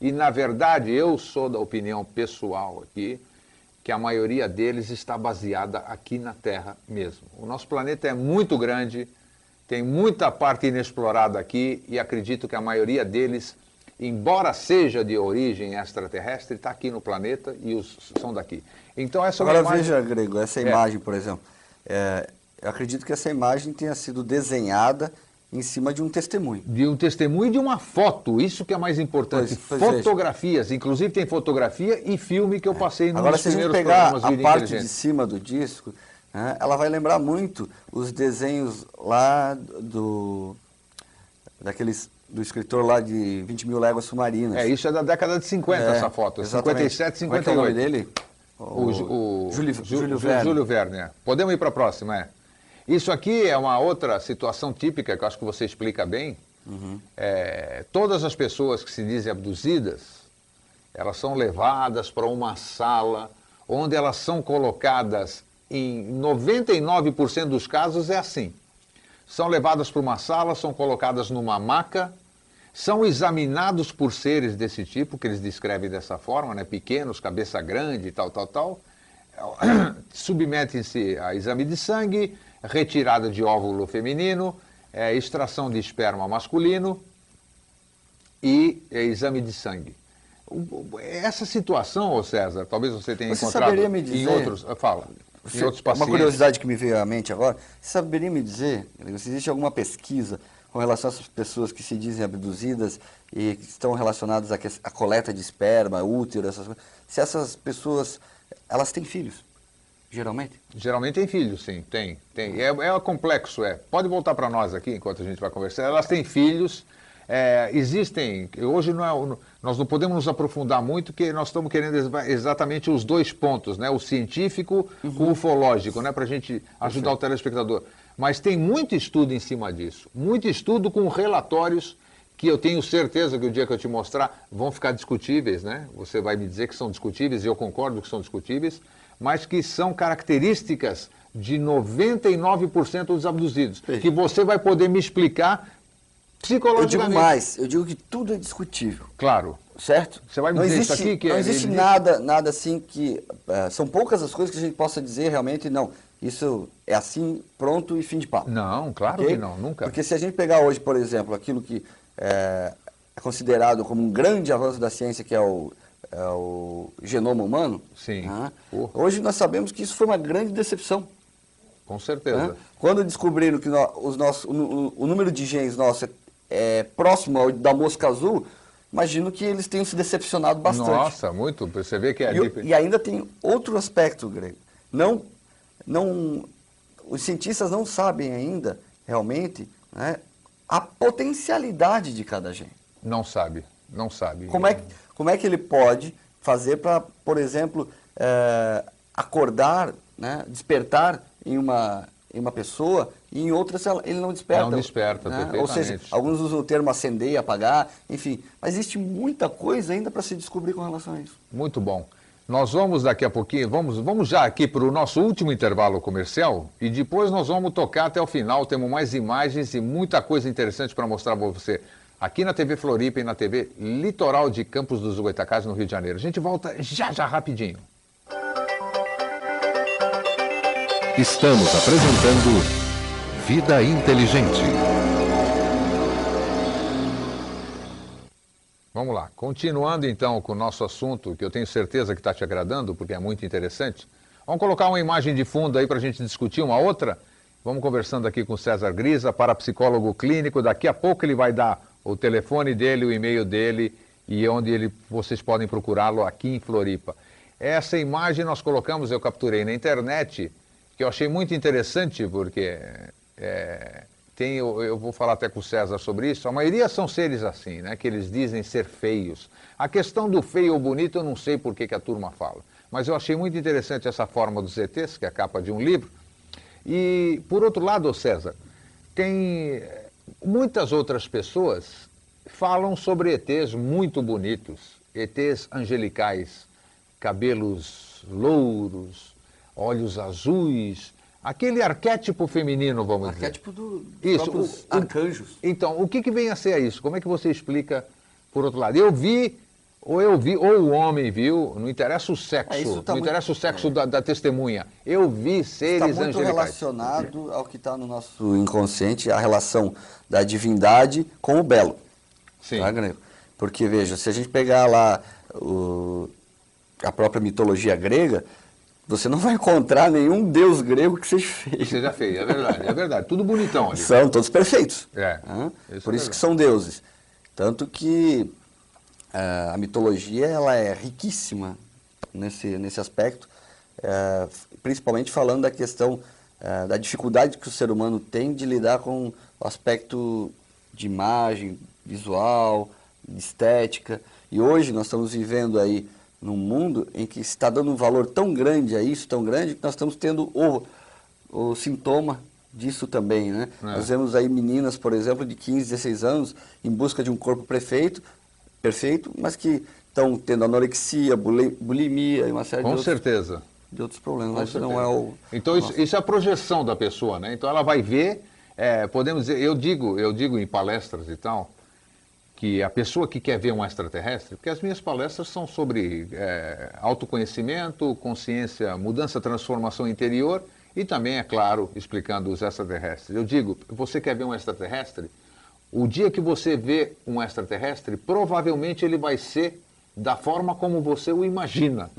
e na verdade eu sou da opinião pessoal aqui, que a maioria deles está baseada aqui na Terra mesmo. O nosso planeta é muito grande, tem muita parte inexplorada aqui e acredito que a maioria deles, embora seja de origem extraterrestre, está aqui no planeta e são daqui. Então essa Agora imagem... veja, Grego, essa imagem, por exemplo, eu acredito que essa imagem tenha sido desenhada em cima de um testemunho. De um testemunho e de uma foto, isso que é mais importante. Fotografias, inclusive tem fotografia e filme que eu passei nos Agora, se a gente primeiros pegar programas a Vida parte Inteligente. de cima do disco, né, ela vai lembrar muito os desenhos lá do escritor lá de 20 Mil Léguas Submarinas. Isso é da década de 50, essa foto, exatamente. 57, 58. Como é que é o nome dele? Júlio Verne. Podemos ir para a próxima, Isso aqui é uma outra situação típica que eu acho que você explica bem. Todas as pessoas que se dizem abduzidas, elas são levadas para uma sala onde elas são colocadas, em 99% dos casos é assim. São levadas para uma sala, são colocadas numa maca, são examinados por seres desse tipo, que eles descrevem dessa forma, né? Pequenos, cabeça grande, tal. Submetem-se a exame de sangue, retirada de óvulo feminino, extração de esperma masculino e exame de sangue. Essa situação, ô César, talvez você tenha encontrado me dizer, em outros... Fala. Em outros pacientes. Uma curiosidade que me veio à mente agora, você saberia me dizer se existe alguma pesquisa com relação a essas pessoas que se dizem abduzidas e que estão relacionadas à coleta de esperma, útero, essas coisas, se essas pessoas, elas têm filhos, geralmente? Geralmente tem filhos, sim, tem. É complexo, Pode voltar para nós aqui, enquanto a gente vai conversar. Elas têm filhos, existem, hoje nós não podemos nos aprofundar muito, porque nós estamos querendo exatamente os dois pontos, né? O científico com o ufológico, né? Para a gente ajudar o telespectador. Mas tem muito estudo em cima disso, muito estudo com relatórios que eu tenho certeza que o dia que eu te mostrar vão ficar discutíveis, né? Você vai me dizer que são discutíveis, e eu concordo que são discutíveis, mas que são características de 99% dos abduzidos, que você vai poder me explicar psicologicamente. Eu digo mais, eu digo que tudo é discutível. Claro. Certo? Você vai me dizer isso aqui que não existe nada assim que... são poucas as coisas que a gente possa dizer realmente, não, isso é assim, pronto e fim de papo. Não, claro que não, nunca. Porque se a gente pegar hoje, por exemplo, aquilo que é considerado como um grande avanço da ciência, que é o genoma humano, sim. Hoje nós sabemos que isso foi uma grande decepção. Com certeza. Quando descobriram que o número de genes nosso é próximo ao da mosca azul, imagino que eles tenham se decepcionado bastante. Nossa, muito. Você vê que E ainda tem outro aspecto, Grego. Os cientistas não sabem ainda, realmente, né, a potencialidade de cada gene. Não sabe. Como é que ele pode fazer para, por exemplo, acordar, né, despertar em uma pessoa e em outras ele não desperta. Não desperta, né? perfeitamente. Ou seja, alguns usam o termo acender e apagar, enfim. Mas existe muita coisa ainda para se descobrir com relação a isso. Muito bom. Nós vamos daqui a pouquinho, vamos já aqui para o nosso último intervalo comercial e depois nós vamos tocar até o final, temos mais imagens e muita coisa interessante para mostrar para você aqui na TV Floripa e na TV Litoral de Campos dos Goytacazes, no Rio de Janeiro. A gente volta já rapidinho. Estamos apresentando Vida Inteligente. Vamos lá, continuando então com o nosso assunto, que eu tenho certeza que está te agradando, porque é muito interessante. Vamos colocar uma imagem de fundo aí para a gente discutir uma outra? Vamos conversando aqui com o César Grisa, parapsicólogo clínico. Daqui a pouco ele vai dar o telefone dele, o e-mail dele e onde vocês podem procurá-lo aqui em Floripa. Essa imagem nós colocamos, eu capturei na internet, que eu achei muito interessante, porque eu vou falar até com o César sobre isso, a maioria são seres assim, né, que eles dizem ser feios. A questão do feio ou bonito eu não sei por que a turma fala, mas eu achei muito interessante essa forma dos ETs, que é a capa de um livro. E, por outro lado, César, tem muitas outras pessoas falam sobre ETs muito bonitos, ETs angelicais, cabelos louros, olhos azuis, aquele arquétipo feminino, vamos dizer. Arquétipo dos isso, próprios arcanjos. Então, o que vem a ser isso? Como é que você explica, por outro lado? Eu vi, ou o homem viu, não interessa o sexo, não interessa o sexo da testemunha. Eu vi seres angelicais. Está muito relacionado ao que está no nosso inconsciente, a relação da divindade com o belo. Sim. Tá, Grego? Porque, veja, se a gente pegar lá a própria mitologia grega, você não vai encontrar nenhum deus grego que seja feio. Que seja feio, é verdade. Tudo bonitão ali. São todos perfeitos. Por isso é que são deuses. Tanto que a mitologia ela é riquíssima nesse aspecto, principalmente falando da questão da dificuldade que o ser humano tem de lidar com o aspecto de imagem, visual, estética. E hoje nós estamos vivendo aí num mundo em que está dando um valor tão grande a isso, tão grande, que nós estamos tendo o sintoma disso também, né? Nós vemos aí meninas, por exemplo, de 15, 16 anos, em busca de um corpo perfeito, mas que estão tendo anorexia, bulimia e uma série de outros problemas. Mas não é o... Então isso é a projeção da pessoa, né? Então ela vai ver, podemos dizer, eu digo em palestras e tal, que a pessoa que quer ver um extraterrestre, porque as minhas palestras são sobre autoconhecimento, consciência, mudança, transformação interior e também, é claro, explicando os extraterrestres. Eu digo, você quer ver um extraterrestre? O dia que você vê um extraterrestre, provavelmente ele vai ser da forma como você o imagina.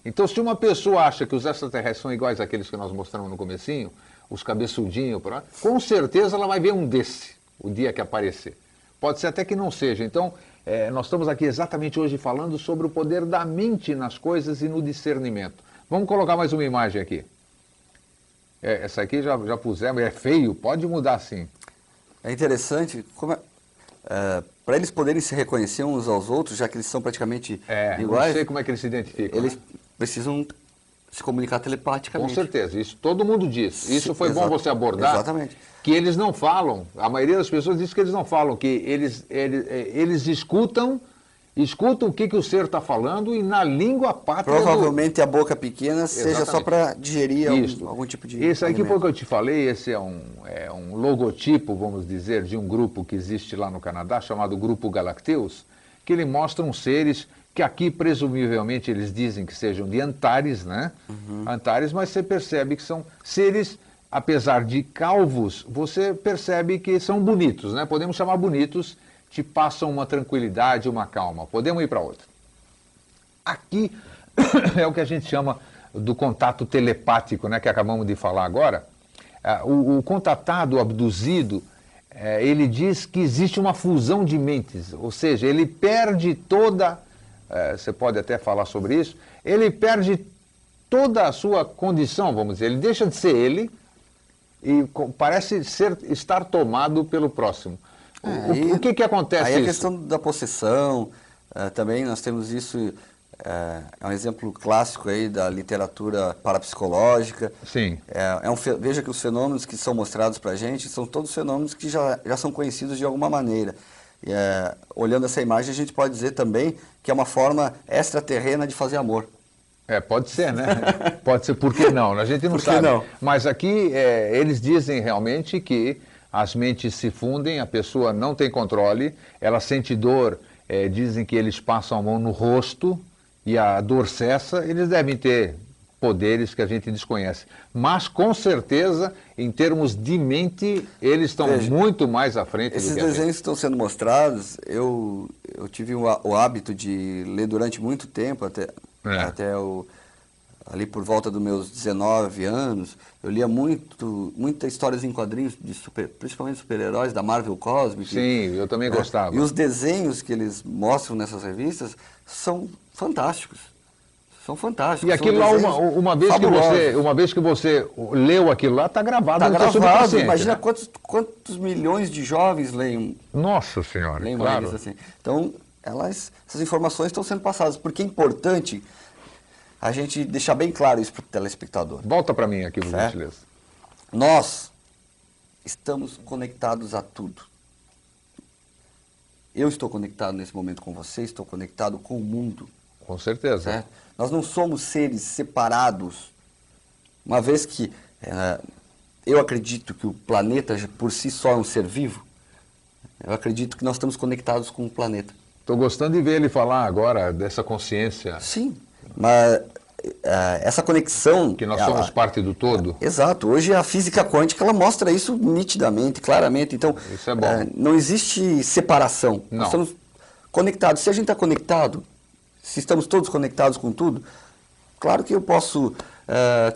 Então, se uma pessoa acha que os extraterrestres são iguais àqueles que nós mostramos no comecinho, os cabeçudinhos, com certeza ela vai ver um desse, o dia que aparecer. Pode ser até que não seja. Então, nós estamos aqui exatamente hoje falando sobre o poder da mente nas coisas e no discernimento. Vamos colocar mais uma imagem aqui. Essa aqui já pusemos, é feio, pode mudar sim. É interessante, para eles poderem se reconhecer uns aos outros, já que eles são praticamente iguais... Não sei como é que eles se identificam. Eles precisam se comunicar telepaticamente. Com certeza, isso todo mundo diz. Isso foi bom você abordar. Exatamente. Que eles não falam, a maioria das pessoas diz que eles não falam, que eles escutam o que o ser está falando e na língua pátria provavelmente a boca pequena seja só para digerir algum tipo de Esse aqui alimento. foi o que eu te falei, esse é um logotipo, vamos dizer, de um grupo que existe lá no Canadá, chamado Grupo Galacteus, que ele mostra uns seres que aqui, presumivelmente, eles dizem que sejam de Antares, né? Antares, mas você percebe que são seres, apesar de calvos, você percebe que são bonitos, né? Podemos chamar bonitos, te passam uma tranquilidade, uma calma. Podemos ir para outra. Aqui é o que a gente chama do contato telepático, né? Que acabamos de falar agora. O contatado, o abduzido, ele diz que existe uma fusão de mentes, ou seja, ele perde toda... você pode até falar sobre isso, ele perde toda a sua condição, vamos dizer, ele deixa de ser ele e parece estar tomado pelo próximo. O que acontece aí isso? A questão da possessão, também nós temos isso, é um exemplo clássico aí da literatura parapsicológica. Sim. Veja que os fenômenos que são mostrados para a gente são todos fenômenos que já são conhecidos de alguma maneira. Olhando essa imagem, a gente pode dizer também que é uma forma extraterrena de fazer amor. Pode ser, né? Pode ser, por que não? A gente não sabe. Não? Mas aqui eles dizem realmente que as mentes se fundem, a pessoa não tem controle, ela sente dor, dizem que eles passam a mão no rosto e a dor cessa, eles devem ter poderes que a gente desconhece. Mas, com certeza, em termos de mente, eles estão muito mais à frente do que a gente. Esses desenhos que estão sendo mostrados, eu tive o hábito de ler durante muito tempo, até ali por volta dos meus 19 anos, eu lia muitas histórias em quadrinhos, principalmente super-heróis, da Marvel Cosmic. Sim, eu também gostava. E os desenhos que eles mostram nessas revistas são fantásticos. São fantásticos. E aquilo lá, uma vez que você leu aquilo lá, está gravado no teu subconsciente. Imagina, né? quantos milhões de jovens leem. Nossa Senhora, claro. Assim. Então, essas informações estão sendo passadas, porque é importante a gente deixar bem claro isso para o telespectador. Volta para mim aqui, por gentileza. Nós estamos conectados a tudo. Eu estou conectado nesse momento com você, estou conectado com o mundo. Com certeza. Certo? Nós não somos seres separados. Uma vez que eu acredito que o planeta por si só é um ser vivo, eu acredito que nós estamos conectados com o planeta. Estou gostando de ver ele falar agora dessa consciência. Sim, mas essa conexão... Que nós somos parte do todo. Exato. Hoje a física quântica ela mostra isso nitidamente, claramente. Então, isso é bom. Não existe separação. Não. Nós estamos conectados. Se a gente está conectado, se estamos todos conectados com tudo, claro que eu posso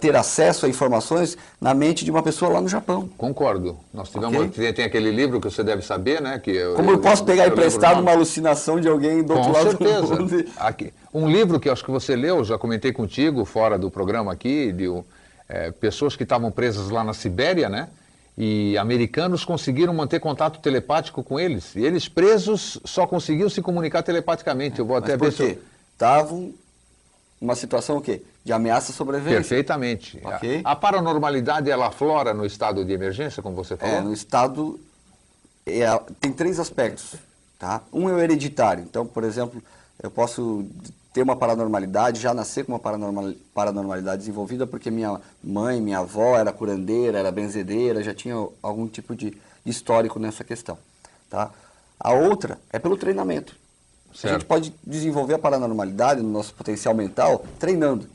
ter acesso a informações na mente de uma pessoa lá no Japão. Concordo. Nós tivemos, tem aquele livro que você deve saber, né? Como eu posso pegar emprestado uma alucinação de alguém do outro lado do mundo? Aqui, um livro que acho que você leu, já comentei contigo fora do programa aqui, de pessoas que estavam presas lá na Sibéria, né? E americanos conseguiram manter contato telepático com eles. E eles presos só conseguiam se comunicar telepaticamente. Eu vou até ver se... Estavam numa situação o quê? De ameaça à sobrevivência. Perfeitamente. Okay. A paranormalidade, ela aflora no estado de emergência, como você falou? No estado... tem 3 aspectos. Tá? Um é o hereditário. Então, por exemplo, eu posso ter uma paranormalidade, já nascer com uma paranormalidade desenvolvida, porque minha mãe, minha avó era curandeira, era benzedeira, já tinha algum tipo de histórico nessa questão. Tá? A outra é pelo treinamento. Certo. A gente pode desenvolver a paranormalidade no nosso potencial mental treinando.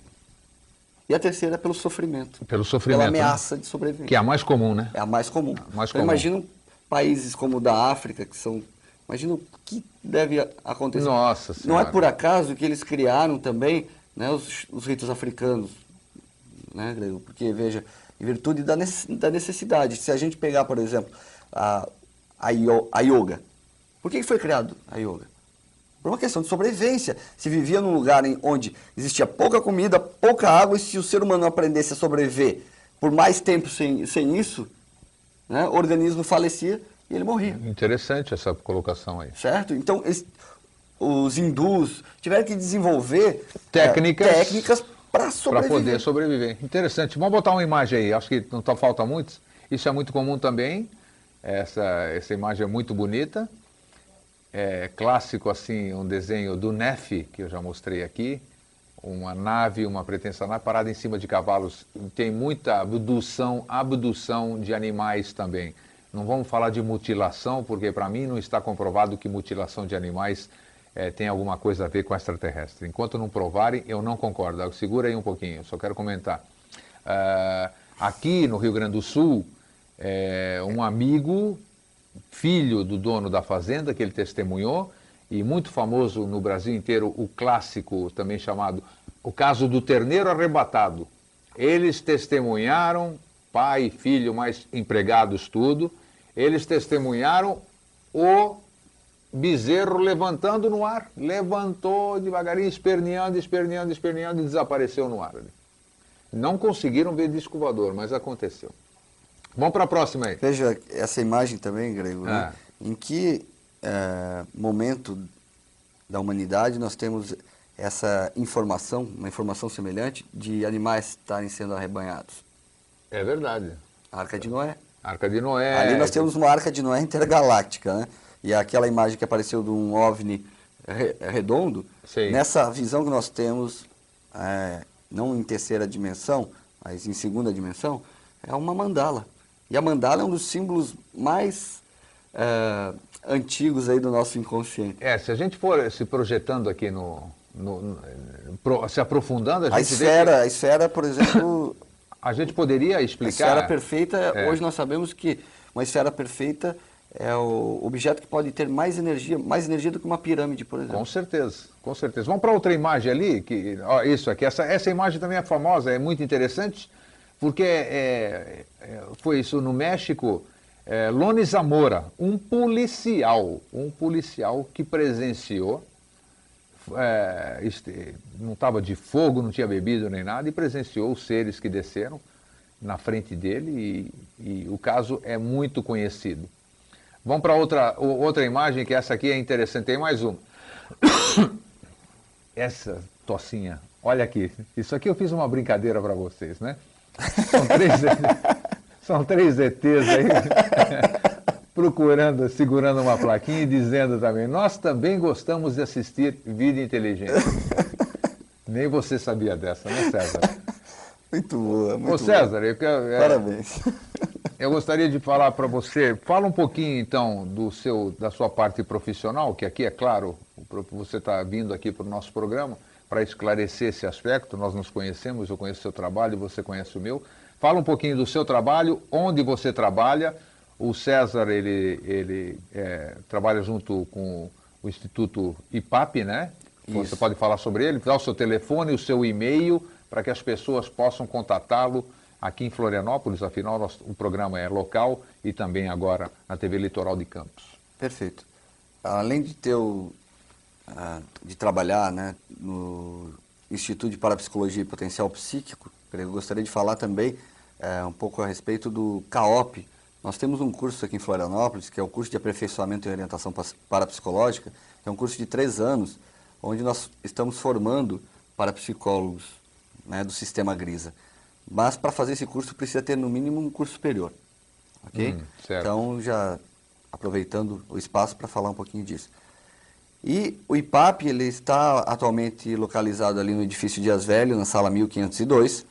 E a terceira é pelo sofrimento. Pelo sofrimento. Pela ameaça de sobrevivência. Que é a mais comum, né? É a mais comum. Então, imagina países como o da África, que são... Imagina o que deve acontecer. Nossa Senhora. Não é por acaso que eles criaram também, né, os ritos africanos. Né, Grego? Porque, veja, em virtude da necessidade. Se a gente pegar, por exemplo, a yoga. Por que foi criado a yoga? Por uma questão de sobrevivência. Se vivia num lugar onde existia pouca comida, pouca água, e se o ser humano aprendesse a sobreviver por mais tempo sem isso, né, o organismo falecia e ele morria. Interessante essa colocação aí. Certo? Então, os hindus tiveram que desenvolver técnicas para sobreviver. Para poder sobreviver. Interessante. Vamos botar uma imagem aí. Acho que não falta muito. Isso é muito comum também. Essa imagem é muito bonita. É clássico, assim, um desenho do Nefe, que eu já mostrei aqui. Uma nave, uma pretensa nave parada em cima de cavalos. Tem muita abdução de animais também. Não vamos falar de mutilação, porque para mim não está comprovado que mutilação de animais tem alguma coisa a ver com extraterrestre. Enquanto não provarem, eu não concordo. Segura aí um pouquinho, só quero comentar. Aqui no Rio Grande do Sul, um amigo, filho do dono da fazenda, que ele testemunhou, e muito famoso no Brasil inteiro, o clássico também chamado o caso do terneiro arrebatado. Eles testemunharam, pai, filho, mais empregados, tudo, eles testemunharam o bezerro levantando no ar. Levantou devagarinho, esperneando e desapareceu no ar. Não conseguiram ver disco voador, mas aconteceu. Vamos para a próxima aí. Veja essa imagem também, Grego, né? Em que momento da humanidade nós temos essa informação, uma informação semelhante, de animais estarem sendo arrebanhados? É verdade. A Arca de Noé. Arca de Noé. Ali nós temos uma Arca de Noé intergaláctica, né? E aquela imagem que apareceu de um OVNI redondo, sim, nessa visão que nós temos, não em terceira dimensão, mas em segunda dimensão, é uma mandala. E a mandala é um dos símbolos mais antigos aí do nosso inconsciente. Se a gente for se projetando aqui se aprofundando, a esfera, por exemplo... A gente poderia explicar... A esfera perfeita, hoje nós sabemos que uma esfera perfeita é o objeto que pode ter mais energia do que uma pirâmide, por exemplo. Com certeza, com certeza. Vamos para outra imagem ali, isso aqui, essa imagem também é famosa, é muito interessante, porque foi isso no México, Loni Zamora, um policial que presenciou não estava de fogo, não tinha bebido nem nada, e presenciou os seres que desceram na frente dele, e o caso é muito conhecido. Vamos para outra imagem, que essa aqui é interessante. Tem mais uma. Essa tocinha, olha aqui. Isso aqui eu fiz uma brincadeira para vocês, né? São três ETs aí procurando, segurando uma plaquinha e dizendo também: nós também gostamos de assistir Vida Inteligente. Nem você sabia dessa, né, César? Muito boa, muito Ô, César, parabéns. Eu gostaria de falar para você, fala um pouquinho então da sua parte profissional, que aqui é claro, você está vindo aqui para o nosso programa para esclarecer esse aspecto, nós nos conhecemos, eu conheço o seu trabalho, você conhece o meu. Fala um pouquinho do seu trabalho, onde você trabalha. O César, ele trabalha junto com o Instituto IPAP, né? Isso. Você pode falar sobre ele, dá o seu telefone, o seu e-mail, para que as pessoas possam contatá-lo aqui em Florianópolis. Afinal, o programa é local e também agora na TV Litoral de Campos. Perfeito. Além de de trabalhar, né, no Instituto de Parapsicologia e Potencial Psíquico, eu gostaria de falar também um pouco a respeito do CAOP. Nós temos um curso aqui em Florianópolis, que é o curso de aperfeiçoamento e orientação parapsicológica, que é um curso de 3 anos, onde nós estamos formando parapsicólogos, né, do Sistema Grisa. Mas para fazer esse curso precisa ter no mínimo um curso superior, ok? Então, já aproveitando o espaço para falar um pouquinho disso. E o IPAP, ele está atualmente localizado ali no edifício Dias Velho, na sala 1502,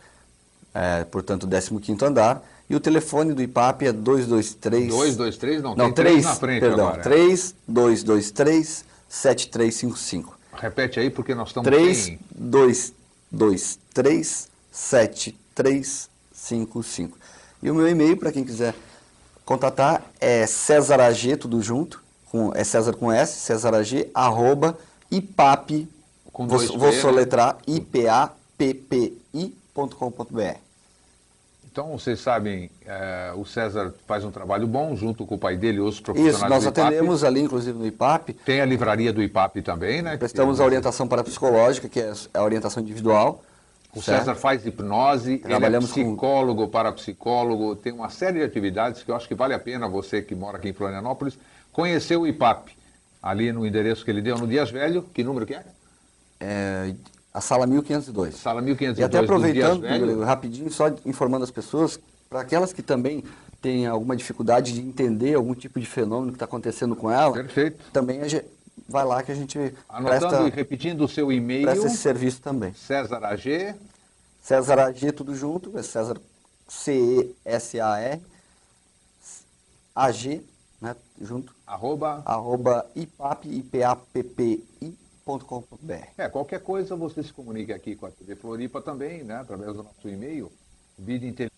portanto, 15º andar. E o telefone do IPAP é 223... 223? Não, tem 3 na frente agora. 3223-7355. Repete aí, porque nós estamos 3223-7355. E o meu e-mail, para quem quiser contatar, é cesarag, tudo junto, é César com S, cesarag, @ipap, vou soletrar, ipappi.com.br. Então, vocês sabem, o César faz um trabalho bom junto com o pai dele e outros profissionais do IPAP. Isso, nós atendemos ali, inclusive, no IPAP. Tem a livraria do IPAP também, né? Prestamos a orientação parapsicológica, que é a orientação individual. O César faz hipnose, trabalhamos ele é psicólogo, parapsicólogo, tem uma série de atividades que eu acho que vale a pena você que mora aqui em Florianópolis conhecer o IPAP, ali no endereço que ele deu no Dias Velho. Que número que é? A sala 1502. Sala 1502 e até aproveitando, do Dias Velho, rapidinho, só informando as pessoas, para aquelas que também têm alguma dificuldade de entender algum tipo de fenômeno que está acontecendo com ela, perfeito, também vai lá que a gente anotando e repetindo o seu e-mail. Presta esse serviço também. Cesarag. Cesarag, tudo junto, é César, C-E-S-A-R, A-G, né, junto, @ipappi.com.br. Qualquer coisa você se comunica aqui com a TV Floripa também, né, através do nosso e-mail, Vida Inteligente.